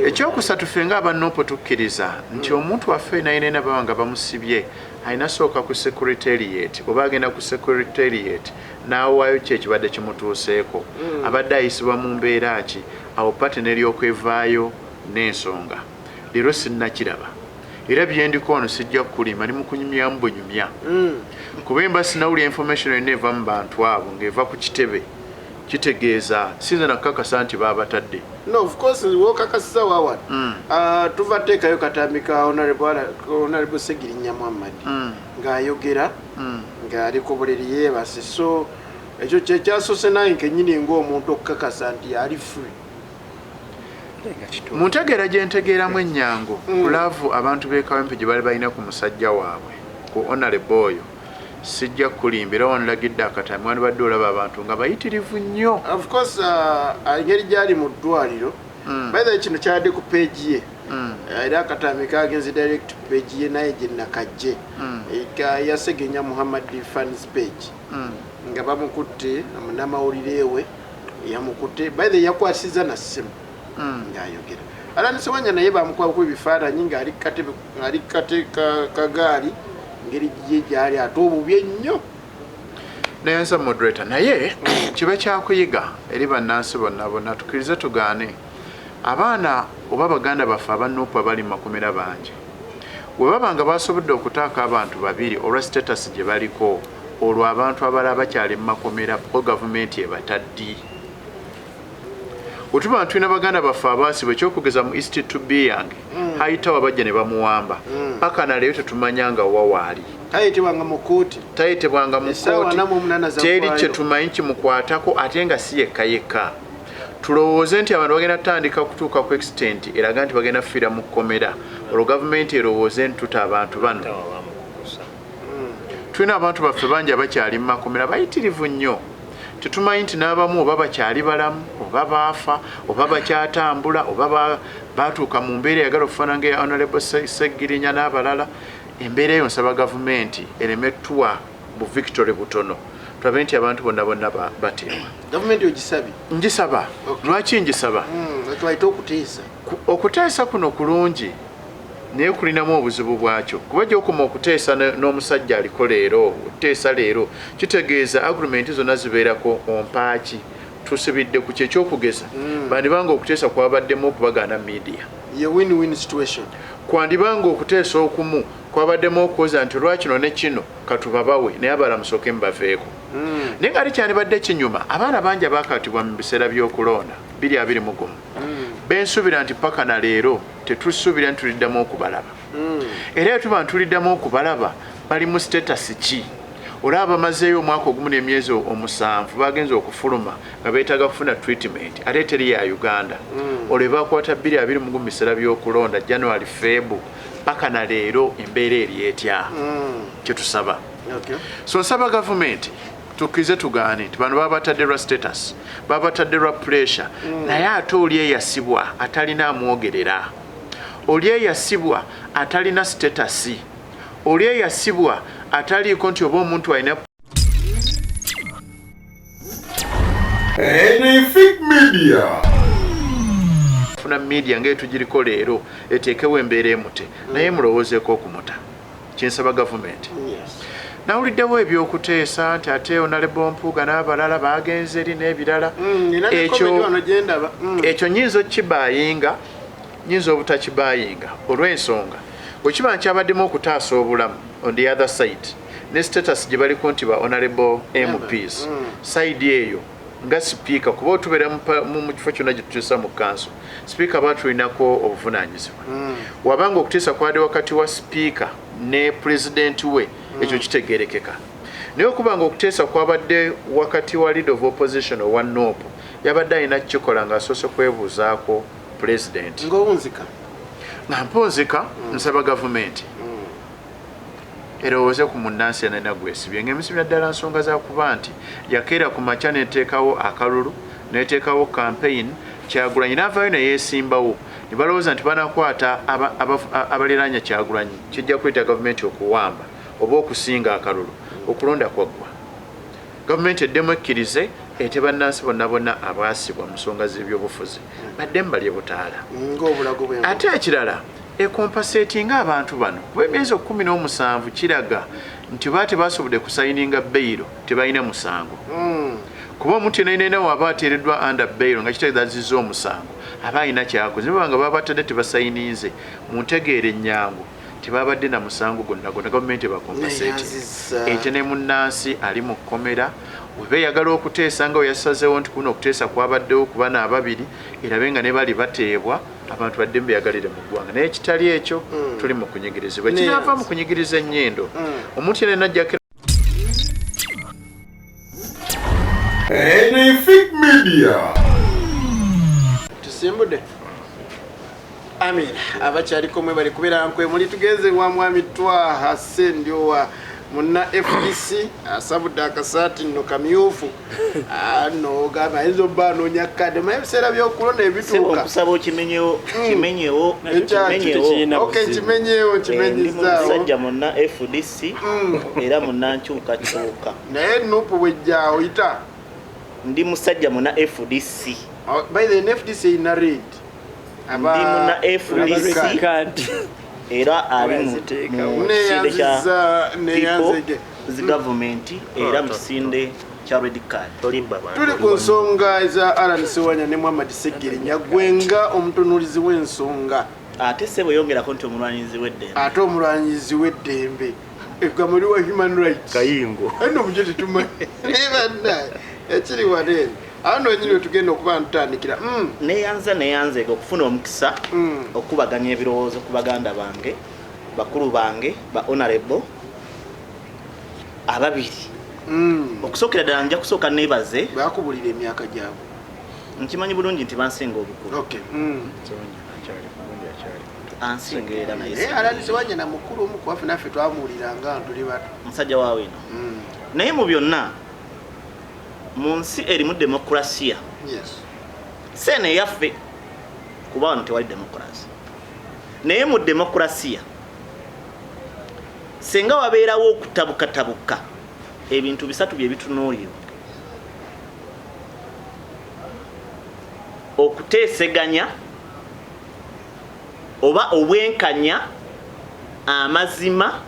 Ekyokusatu ffe nga abanoopo tukkiriza nti omuntu waffe nayenena baba nga bamusibye alina sooka ku secretariat oba agenda ku secretariat n'awaayo ki ekibadde kimutuuseeko abadde ayisibwa mu mbeera ki awo pate n'ery'okwevaayo n'ensonga. Leero sinnakiraba era byendiko ono sijja kukulima ni mukunyumyamu bunyumya kuba emba sinawulya information yonna eva mu bantu abo ng'eva ku kitebe kitegeeza sinza nakakasa nti baabatadde. No, of course wokakasiza wawa tuva teekayo katambi ka honorable Segirinya Muhammad ng'ayogera ng'ali ku buliri yeebase so ekyo kyekyasose naye nkennyini ng'omuntu okukakasa nti ali free. Muntegeera gye ntegeeramu ennyango kulaavu abantu b'ekawempe gye bali balina ku musajja waabwe ku honorable oyo sijja kulimbira wanulagidde akatambi wandibadde olaba abantu nga bayitirivu nnyo. Of course engeri gyali mu ddwaliro by the way kino kyadde ku page ye era akatambi kagenze direct page ye naye gye nakajje ya Segirinya Muhammad fans page nga bamukutte n'amawulire we yamukutte by the way yakwasiza na ssimu ng'ayogera. Alani Sewanya naye bamukwako ebifaananyi ng'ali kate kagaali ngeri gye gyali ate obubye nnyo. Nayenza moderator naye kiba kyakuyiga eri bannansi bonna bonna tukkirize tugaane abaana oba baganda baffe abanuupu abali mu makomera bangi bwe baba nga basobodde okutaaka abantu babiri olwa status gye baliko olwo abantu abalala bakyali mu makomera ko gavumenti ebataddi. Otuba tulina baganda baffe abaasibwa ekyokugeza mu East to be yange hayitawo abajja ne bamuwamba paka na leero tetumanyanga wawaali tayitibwanga mu kkooti teri kye tumanyi kimukwatako ate nga si yekka tulowooze nti abantu bagenda tutandika kutuuka ku extent eraga nti bagenda kufiira mu kkomera olwo gavumenti erowooze nti tuta abantu bano. Tulina abantu baffe bangi abakyali mu makomera bayitirivu nnyo tetumanyi nti n'abamu oba bakyali balamu oba baafa oba bakyatambula oba batuuka mu mbeera eyagala okufaana nga honorable Segirinya n'abalala. Embeera eyo nsaba gavumenti ereme tuwa bu victory butono tulabe nti abantu bonna bonna bateebwa. Gavumenti ogisabye? Ngisaba. Lwaki ngisaba? Okuteesa kuno kulungi naye kulinamu obuzibu bwakyo kuba gy'okoma okuteesa n'omusajja aliko leero okuteesa leero kitegeeza agreement zonna zibeerako ompaaki tusibidde ku kyekyokugeza bandibanga okuteesa kwabaddemu okubagaana media ye win-win situation. Kwandibanga okuteesa okumu kwabaddemu okukoza nti lwakino ne kino katubabawe naye abalamusoke mubafeeko. Naye nga likyandibadde kinyuma abaana bangi abaakatibwa mu biseera by'okulonda 2021 bensuubira nti paka na leero tetusuubira nti tuliddamu okubalaba. Era tuba ntuliddamu okubalaba bali mu status ki? Olaba bamazeeyo omwaka ogumu n'emyezi 7 bagenza okufuluma nga beetaaga kufuna treatment ate teri ya Uganda. Olwe bakwata 2021 mu biseera by'okulonda January February paka na leero embeera eri etya? Kye tusaba. So nsaba gavumenti tukize tugaane nti bano babatadde lwa status babatadde lwa pressure naye ate oli eyasibwa atalina amwogerera, oli eyasibwa atalina status, oli eyasibwa ataliiko nti oba omuntu alina funa media ng'etugiriko leero eteekewo embeera emute naye mulowoozeeko okumuta. Kinsaba gavumenti. Nawuliddewo ebyokuteesa nti ate Honorable Mpuuga n'abalala bagenze eri n'ebirala. Ekyo nyinza okibayinga nyinza obutakibayinga olw'ensonga okiba nkyabaddemu okutaasa obulamu on the other side ne status gye baliko nti ba Honorable MPs side eyo nga sipiika kuba otubeera mu kifo kyonna gye tuteesa mu kanso sipiika baatulinako obuvunaanyizibwa. Wabanga okuteesa kwali wakati wa sipiika ne pulezidenti we ekyo kitegeerekeka. Naye okubanga okuteesa kwabadde wakati wa leader of opposition owa NOP yabadde alina kikola ng'asoose kwebuuzaako pulezidenti. Ng'owunzika nga mponzika nsaba gavumenti erowooze ku munnansi yanena gwesibye ng'emisibya ddala nsonga za kuba nti yakeera ku makya neteekawo akalulu neteekawo campaign Kyagulanyi n'avaayo ne yeesimbawo ne balowooza nti banakwata abaliraanya Kyagulanyi kijja kuyita gavumenti okuwamba oba okusinga akalulu okulonda kwaggwa. Gavumenti eddemu ekkirize ete bannansi bonna bonna abaasibwa mu nsonga z'ebyobufuzi baddemu balye butaala. Ate ekirala ekompasetinga abantu bano kuba emyezi 17 kiraga nti baate basobodde kusayininga beyiro tebalina musango. Kuba omuntu yenayina waba ateereddwa under bail nga kitegeezezza omusango aba alina kyakoze banga babatadde tebasayininze mu ntegeere ennyangu tebabadde na musango gonna gavumenti bakompaseti. Ate ne munnansi ali mu kkomera webe yagala okuteesa nga weyasazeewo nti kuno okuteesa kwabaddewo ku bana ababiri erabe nga ne bali bateebwa abantu badde mbeyagalire mu ggwanga naye kitali ekyo tuli mu kunyigirizibwa kinava mu kunyigiriza ennyindo omuntu yenna ajjako tusimbudde amin abakyaliko mwe bali kubeera nkwe muli tugenze wa mwami Twaha Sendyowa munna FDC asabudde akasaati nno kamyufu no gaba ezo bano nyakade ma ebiseera by'okulonda ebituuka okusaba okimenyewo okay kimenyezzaawo musajja munna FDC era munna nkyukakyuka naye nupu bwejja oyita ndi musajja munna FDC by the FDC ina read ndi munna FDC era ali mu zi gavumenti era musinde kya red card tuli ku nsonga eza SSEWANYANA ne Muhammad SSEGIRINYA gwenga omutunulizi w'ensonga ate sebo yongerako nti omulwanyizi w'eddembe ate omulwanyizi w'eddembe egamuli wa human rights kayingo eno muje tetumanyi nebanna ekiri wanene ano nyine tugenda okuba ntandikira neyanze okufuna omukisa okubaganya ebirowoozo ku baganda bange bakulu bange ba honorable ababiri okusookera ddala nja kusooka neebaze bakubulira emyaka gyabwe nkimanyi bulungi nti bansinga obukulu ansinga era naye SSEWANYANA mukulu omu ku waffe naffe twamuwuliranga tuli bato musajja waawe eno naye mu byonna mu nsi erimu demokrasiya seene yaffe kuba wano tewali demokrasi naye mu demokrasiya senga wabeerawo okutabukatabuka ebintu bisatu bye bitunuulirwa okuteeseganya oba obwenkanya amazima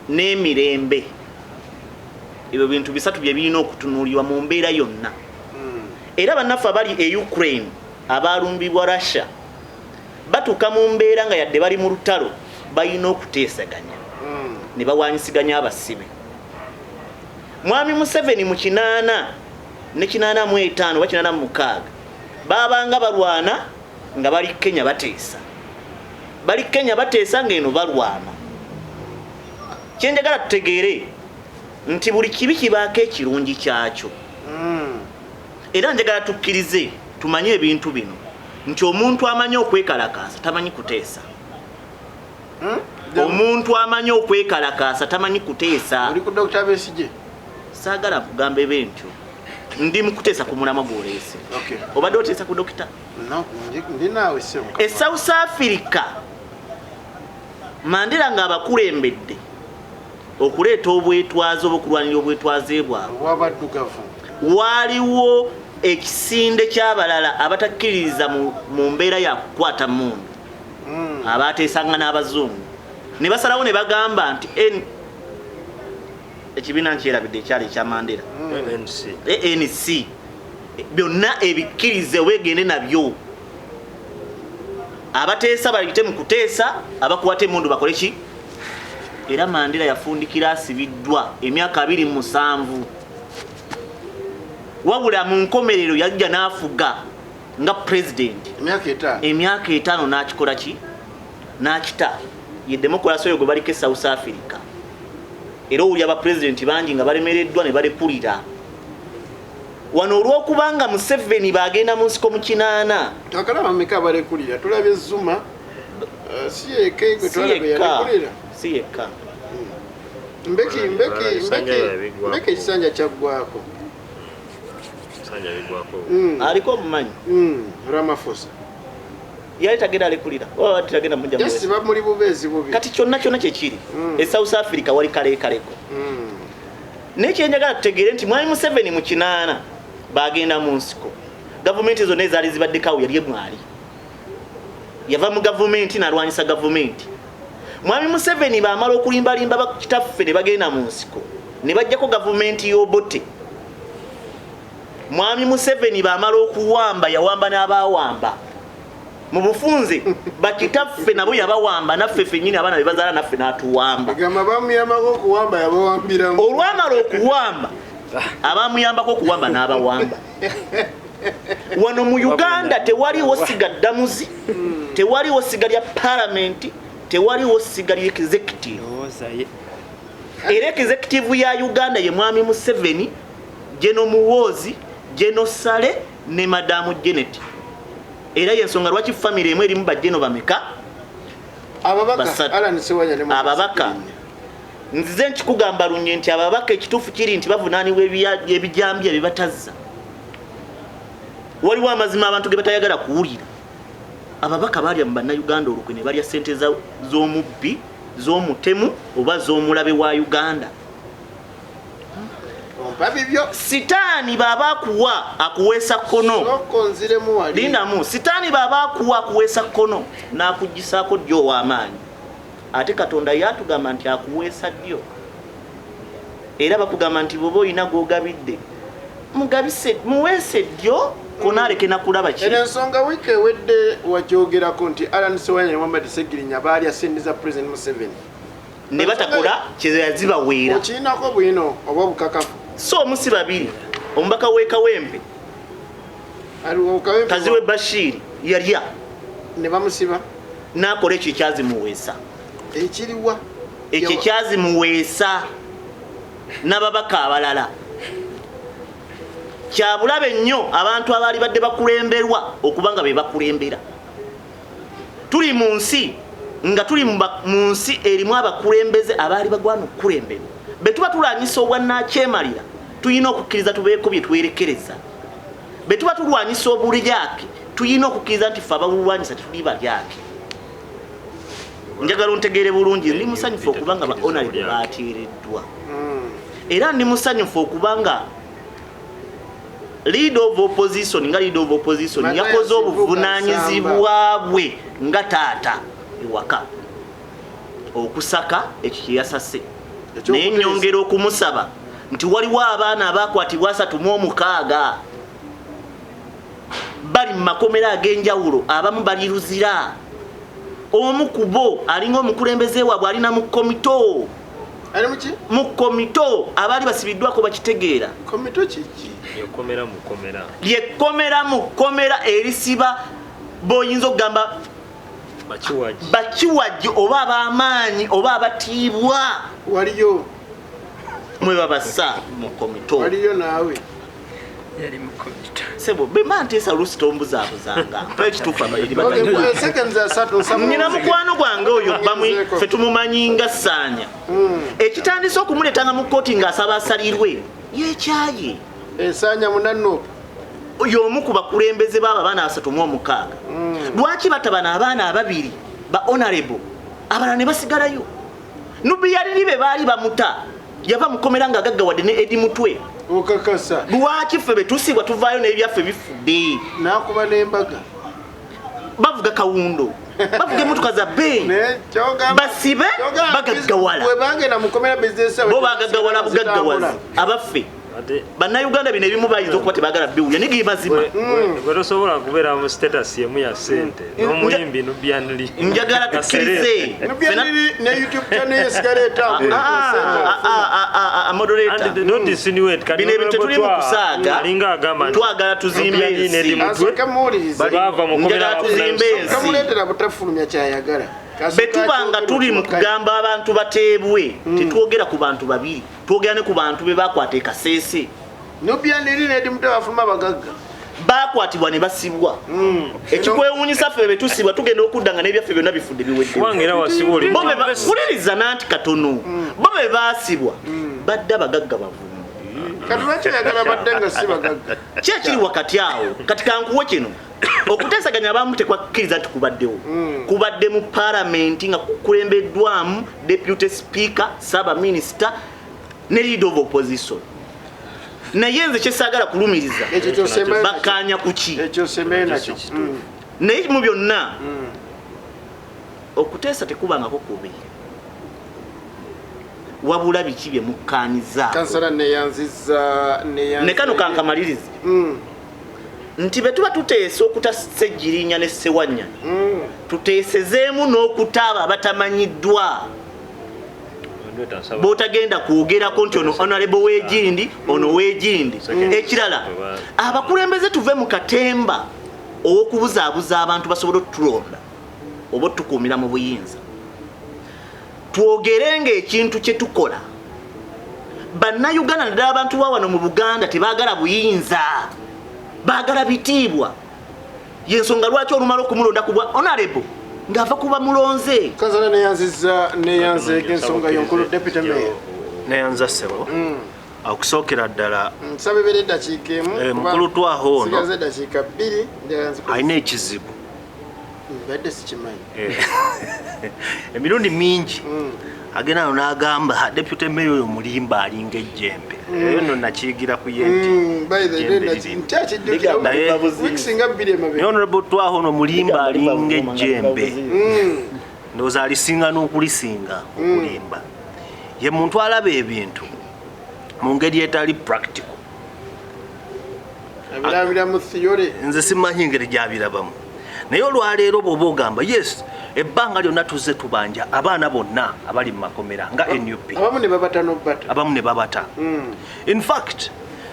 n'emirembe ebyo bintu bisatu bye birina okutunuulirwa mu mbeera yonna era bannaffe abali e Ukraine abalumbibwa Russia batuuka mu mbeera nga yadde bali mu lutalo balina okuteesaganya ne bawanyisiganya abasibe. Mwami Museveni mu 8 ne 85 wa 86 babanga balwana nga bali Kenya bateesa. Bali Kenya bateesa ng'eno balwana. Kyenjagala tutegeere nti buli kibi kibaako ekirungi kyakyo. Era njagala tukkirize tumanye ebintu bino nti omuntu amanyi okwekalakaasa tamanyi kuteesa. Omuntu amanyi okwekalakaasa tamanyi kuteesa. Oli ku Dr. Besigye? Saagala kugambe bentyo. Ndi mu kuteesa ku mulama gw'oleese. Okay. Obadde oteesa ku dokita? No, ndi naawe semu. South Africa Mandela ng'abakulembedde okuleeta obwetwaze oba okulwanira obwetwaze bwabwe. Wabaddugavu. Waliwo ekisinde ky'abalala abatakkiririza mu mbeera ya kukwata mmundu. Abateesanga n'abazungu. Ne basalawo ne bagamba nti ekibiina nkyerabidde ekyali ekya Mandela. ANC. Byonna ebikkirize wegende nabyo. Abateesa bayite mu kuteesa, abakwata emmundu bakole ki? Era Mandela yafundikira asibiddwa emyaka 27. Wabula mu nkomerero yajja n'afuga nga president. Emyaka 5 n'akikola ki? N'akita. Ye demokrasi oyo gwe baliko South Africa. Era oli aba president bangi nga balemereddwa ne balepulira. Wano olw'okubanga Museveni bagenda mu nsiko mu 8. Akalaba mmeka balekulira? Tulabye Zuma. Si yekka gwe twalabye yalekulira. Si yekka. Mbeki ekisanja kyaggwako. Sanja bigwako. Aliko omumanyi. Ramaphosa. Yali tagenda alekulira. Oba tagenda mujja mu. Yes, bamuli bubeezi bubi. Kati kyonna kyekiri. South Africa wali kalekaleko. Nekyenjagala tutegeere nti Mwami Museveni mu 8 bagenda mu nsiko. Gavumenti zonna ezaali zibaddekawo yali mwali. Yava mu gavumenti n'alwanyisa gavumenti. Mwami Museveni baamala okulimbalimba bakitaffe ne bagenda mu nsiko. Ne bajjako gavumenti y'Obote. Mwami Museveni baamala okuwamba yawamba n'abawamba. Mu bufunze bakitaffe nabo yabawamba naffe ffennyini abaana be bazaala naffe n'atuwamba. Gamba bamuyambako okuwamba yabawambiramu. Olwamala okuwamba abamuyambako okuwamba n'abawamba. Wano mu Uganda tewaliwo siga ddamuzi, tewaliwo siga lya parliament, tewaliwo siga lya executive. Era executive ya Uganda ye Mwami Museveni, Jeno Muwoozi, Jeno Sale ne Madamu Janet. Era yensonga lwaki family emwe erimu bajjeno bameka? Ababaka Alan Sewanyana. Ababaka nzize nkikugamba lunye nti ababaka ekituufu kiri nti bavunaanibwa ebijambi ebibatazza. Waliwo amazima abantu ge batayagala kuwulira. Ababaka balya mu bannayuganda olukwe ne balya ssente z'omubbi, z'omutemu oba z'omulabe wa Uganda. Sitaani baba akuwa akuweesa kkono. Lindamu sitaani baba akuwa akuweesa kkono n'akugisaako ddyo w'amaanyi. Ate Katonda yatugamba nti akuweesa ddyo. Era bakugamba nti bw'oba olina gw'ogabidde mugabise muweese ddyo konaaleke nakulaba ki. Ensonga wiiki ewedde wajoogerako nti Alan Sewanyana Muhammad Segirinya baalya ssente za President Museveni ne batakola kye yazibaweera. Okirinako bwino oba bukakafu? So omusi babiri omubaka w'Ekawempe Kaziwe Bashiri yalya ne bamusiba n'akola ekyo ekyazimuweesa. Ekiriwa ekyo ekyazimuweesa n'ababaka abalala. Kyabulabe nnyo abantu abaali badde bakulemberwa okubanga be bakulembera. Tuli mu nsi nga tuli mu nsi erimu abakulembeze abaali bagwana okukulemberwa. Be tuba tulwanyisa obwannakyemalira tuyina okukkiriza tubeeko bye twerekereza. Be tuba tulwanyisa obulyake tuyina okukkiriza nti ffe ababulwanyisa tetuli balyake. Njagala ontegeere bulungi ndi musanyufu okubanga ba honorable baateereddwa. Era ndi musanyufu okubanga leader of opposition nga leader of opposition yakoze obuvunaanyizibwa bwe nga taata ewaka okusaka ekyo kye yasase. Naye nnyongera okumusaba nti waliwo abaana abakwatibwa 36 bali mu makomera ag'enjawulo, abamu bali Luzira, omu kubo alinga omukulembeze waabwe alina mu komito. Ali muki? Mu komito abali basibiddwako bakitegeera. Komito kiki? Yekomera mu komera. Yekomera mu komera erisiba boyinza okugamba bakiwajji oba ab'amaanyi oba abatiibwa. Waliyo. Mwe babasa mu komito. Waliyo naawe. Yali mu komito. Sebo bemba nteesa oluusi tombuzaabuzanga. Ekituufu amayeri Okay, seconds asatu nsaba. Nnyina mukwano gwange oyo bamwe ffe tumumanyi nga Ssaanya. Ekitandise okumuleetanga mu kkooti ng'asaba asalirwe yeekyaye. Ssaanya munanno. Oyo omu ku bakulembeze b'abo abaana 36. Lwaki batabana abaana ababiri ba honorable abalala ne basigalayo? Nubiyaliri be baali bamuta yava mukomera ng'agaggawadde ne Edi Mutwe. Okakasa. Lwaki ffe be tusibwa tuvaayo n'ebyaffe bifudde? Nakuba n'embaga. Bavuga kawundo. Bavuga emmotoka za bbeeyi. Basibe bagaggawala. Bwe bagenda mukomera business bo bagaggawala bugaggawazi abaffe. Bannayuganda bino ebimu bayinza okuba tebaagala biwulya naye ge mazima. Gwe tosobola kubeera mu status yemu ya ssente n'omuyimbi Nubianli. Njagala tukkirize. Nubianli ne YouTube channel yesigala etambula. Moderator. Don't insinuate kati bino ebintu tuli mu kusaaga alinga agamba twagala tuzimbe ensi. Bava mu komera tuzimbe ensi. Kamuleetera butafulumya kyayagala. Betubanga tuli mu kugamba abantu bateebwe tetwogera ku bantu babiri twogera ne ku bantu be bakwata ekasese. Nubianli ne Edi Mutwe bafuluma bagagga bakwatibwa ne basibwa. Ekikwewuunyisa ffe be tusibwa tugenda okuddanga n'ebyaffe byonna bifudde biwedde. Wangira wasibwa oli. Wuliriza nanti katono bo be baasibwa badde abagagga bavumu. Kati lwaki oyagala badde nga si bagagga? Ki ekiri wakati awo kati kankuwe kino okuteesaganya abamu tekwakkiriza nti kubaddewo. Kubadde mu paalamenti nga kukulembeddwamu deputy speaker Saba Minister ne leader of opposition. Naye nze kyesaagala kulumiriza bakkaanya ku ki ekyo semee nakyo. naye mu byonna okuteesa tekubangako kubi wabula biki bye mukkaaniza. Kansala neyanziza ne kano kankamalirize nti be tuba tuteesa okuta SSEGIRINYA ne SSEWANYANA tuteesezeemu n'okutaaba abatamanyiddwa botagenda kwogerako nti ono honorable w'egindi ono w'egindi. Ekirala abakulembeze tuve mu katemba ow'okubuzaabuza abantu basobole otulonda oba otukuumira mu buyinza twogere ng'ekintu kye tukola. Bannayuganda naddala abantu ba wano mu Buganda tebaagala buyinza baagala bitiibwa. Yensonga lwaki olumala okumulonda ku bwa honorable ng'ava kuba mulonze. Kansala neyanze ensonga yonkulu deputy mayor neyanza ssebo okusookera ddala nsaba ebeera eddakiika emu mukulu twaho ono sigaze eddakiika 2 alina ekizibu badde sikimanyi emirundi mingi agenda no n'agamba deputy mayor oyo mulimba alinga ejjembe eyo nno nakiyigira ku honorable twaho ono mulimba alinga ejjembe ndowooza alisinga n'okulisinga okulimba ye muntu alaba ebintu mu ngeri etali practical. Nze simanyi ngeri gyabirabamu naye olwaleero bw'oba ogamba yes ebbanga lyonna tuzze tubanja abaana bonna abali mu makomera nga NUP abamu ne babata. In fact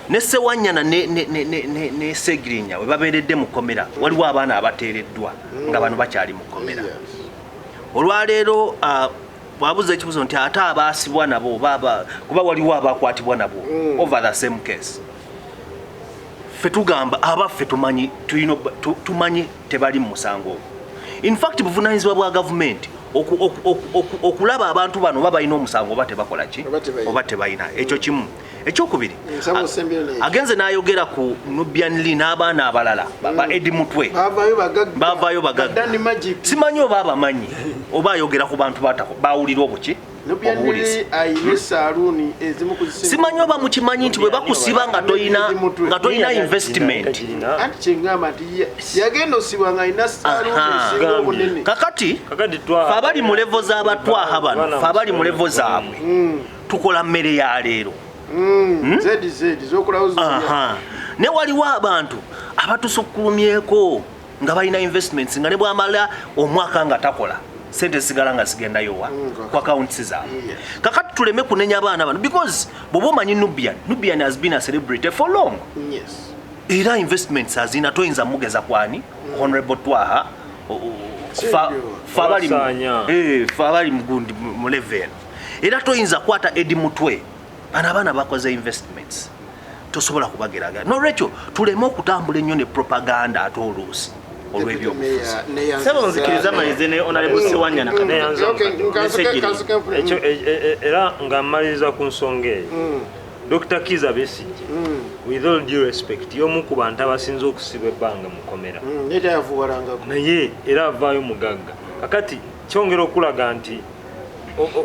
ne SSEWANYANA ne SSEGIRINYA we babeeredde mu komera waliwo abaana abateereddwa nga bano bakyali mu komera. Olwaleero bwabuza ekibuzo nti ate abaasibwa nabo kuba waliwo abakwatibwa nabo over the same case. Ffe tugamba abaffe tumanyi tebali mu musango. In fact buvunaanyizibwa bwa gavumenti okulaba abantu bano baba balina omusango oba tebakola ki oba tebalina. Ekyo kimu. Ekyokubiri agenze n'ayogera ku Nubianli n'abaana abalala ba Edi Mutwe baavaayo bagagga. Simanyi oba abamanyi oba ayogera ku bantu bawulira obuki obuwulizi. Simanyi oba mukimanyi nti bwe bakusiba nga toyina investment. Kakati fe abali mu levo z'abatwaha bano fe abali mu levo zaabwe tukola mmere ya leero. Ne waliwo abantu abatusukkulumyeko nga balina investments nga ne bwamala omwaka nga takola sente sigala nga zigenda yowa ku accounts zaabwe. Kakati tuleme kunenya abaana bano because bw'oba omanyi Nubian has been a celebrity for long. Yes. Era investments azina toyinza mugeza kwani Honorable Twaha fabali mugundi mu level. Era toyinza kwata edi mutwe abaana bakoze investments tosobola kubageraga. No Rachel tuleme okutambula ennyo ne propaganda ate oluusi olw'ebyobufuzi. Sebo nzikiriza malize ne Honorable Sewanyana era nga mmaliza ku nsonga eyo Dr. Kiza Besigye with all due respect y'omu ku bantu abasinze okusibwa ebbanga mu komera naye era avaayo mugagga. Kakati kyongera okulaga nti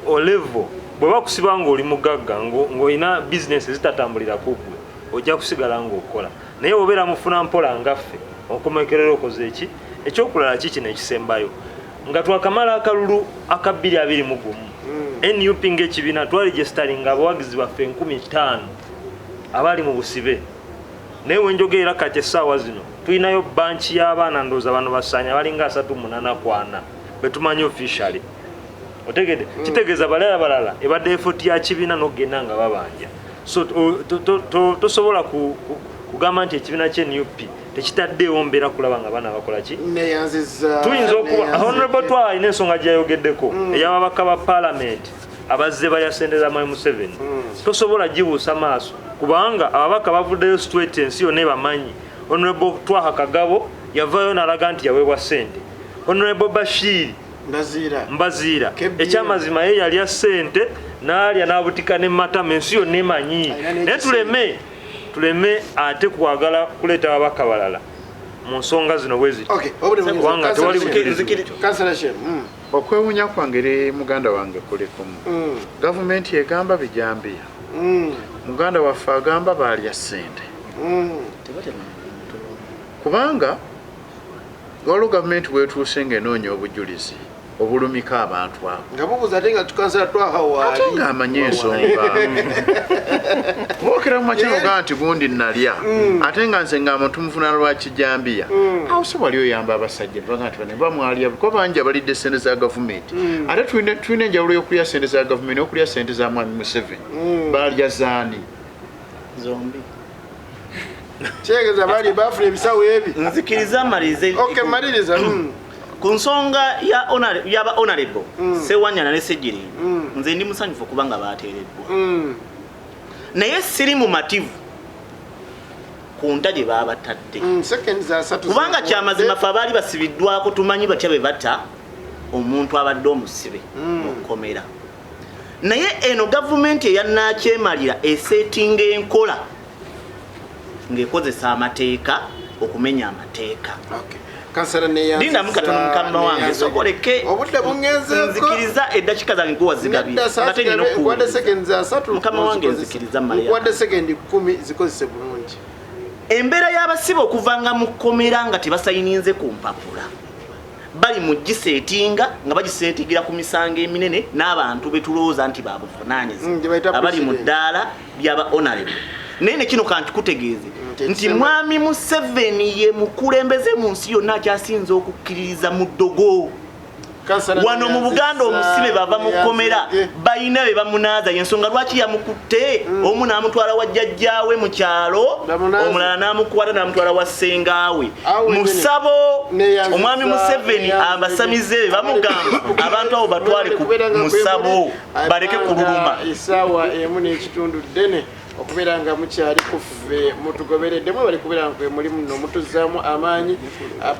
olevo bwe bakusiba ng'oli mugagga ng'olina bizinesi zitatambulira kugwe ojja kusigala ng'okola naye obeera mufuna mpola ngaffe okomekerera okoze eki ekyokulala kiki nekisembayo nga twakamala akalulu aka 2021 NUP ng'ekibiina twaregisteringa abawagizi baffe 15,000 abali mu busibe naye wenjogerera kati essaawa zino tulinayo banki y'abaana ndowooza bano basaanya balinga 38 kwana betumanyi officially otegede kitegeeza balala ebadde effort ya kibiina n'ogenda nga babanja so tosobola kugamba nti ekibiina ky'NUP tekitaddeewo mbeera kulaba nga baana bakola ki tuyinza okuba Honorable Twaha alina ensonga gyayogeddeko ey'ababaka ba Parliament abazze balya ssente za Mwai Museveni tosobola gibuusa maaso kubanga ababaka bavuddeyo straight ensi yonna ebamanyi. Honorable Twaha Kagabo yavaayo n'alaga nti yaweebwa ssente. Honorable Bashir Mbaziira ekyamazima ye yalya ssente n'alya n'abutika ne Matama ensi yonna emanyi. Naye tuleme ate kwagala kuleeta ababaka balala mu nsonga zino bwe ziti kubanga tewali bujulizi. Okwewuunya kwange eri muganda wange kulikumu. Gavumenti egamba bijambiya, muganda waffe agamba baalya ssente kubanga waliwo gavumenti bwetuuse ng'enoonya obujulizi obulumika abantu abo nga bubuza ate nga tukansala twahawaali ate ng'amanye ensonga mwokera mu makiro ga nti gundi nalya ate nga nze ngamba tumufuna lwa kijambiya awo so wali oyamba abasajja baga nti bane bamwalya kuba bangi abalidde ssente za gavumenti ate tulina enjawulo y'okulya ssente za gavumenti n'okulya ssente za Mwami Museveni. Baalya zaani zombi kyegeza bali bafuna ebisawo ebi nzikiriza malize maliriza ku nsonga yaba Honorable Sewanyana ne Segirinya nze ndi musanyufu kubanga bateereddwa naye siri mu mativu ku nta gye baabatadde kubanga kyamazima fe abaali basibiddwako tumanyi batya be batta omuntu abadde omusibe mu kkomera. Naye eno gavumenti eyannakyemalira esetinga enkola ng'ekozesa amateeka okumenya amateeka. Linda mukatono mukama wange sokoleke obudde bungenzeeko nzikiriza eddakika zange nkuwa zigabire ate nina okuwadde seconds 3 mukama wange nzikiriza Maria okuwadde seconds 10 zikozese bulungi. Embeera y'abasibe okuvanga mu kkomera nga tebasayininze ku mpapula bali mu giseetinga nga bagiseetigira ku misango eminene n'abantu betulowooza nti babuvunaanyizibwa abali mu ddaala byaba Honorable. Naye ne kino kankikutegeeze nti Mwami Museveni ye mukulembeze mu nsi yonna akyasinze okukkiririza mu ddogo. Wano mu Buganda omusibe bava mu kkomera bayina be bamunaaza y'ensonga lwaki yamukutte omu n'amutwala wa jjajjaawe mu kyalo omulala n'amukwata n'amutwala wa ssengaawe mu ssabo. Omwami Museveni abasamize be bamugamba abantu abo batwale mu ssabo baleke kululuma. Essaawa emu n'ekitundu ddene okubeera nga mukyali kuffe mutugobereddemu bali kubeera nga mulimu nno mutuzaamu amaanyi.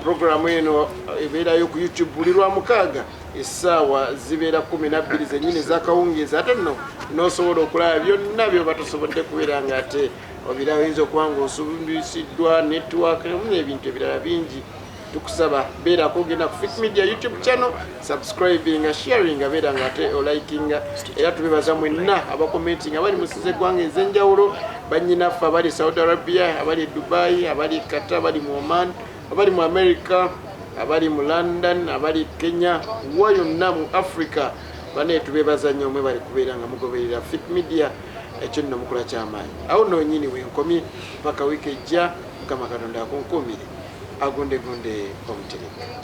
Programu eno ebeerayo ku YouTube buli Lwamukaaga essaawa zibeera 12 zennyini ez'akawungeezi ate nno n'osobola okulaba byonna byoba tosobodde kubeera nga ate obirawo oyinza okuba nga osuubisiddwa network n'ebintu ebirala bingi. Tukusaba beera kugenda ku Fit Media YouTube channel subscribing sharing beera nga ate liking era tubebaza mwenna abakomenting abali musize gwanga ezenjawulo bannyinaffe abali Saudi Arabia abali Dubai abali Qatar abali mu Oman abali mu America abali mu London abali Kenya wayonna mu Africa bane tubebaza nnyo mwe bali kubeera nga mugoberera Fit Media ekyo nno mukola ky'amaanyi. Awo nno nyini wenkomi paka wiki ejja Mukama Katonda akunkumire agunde omutereka.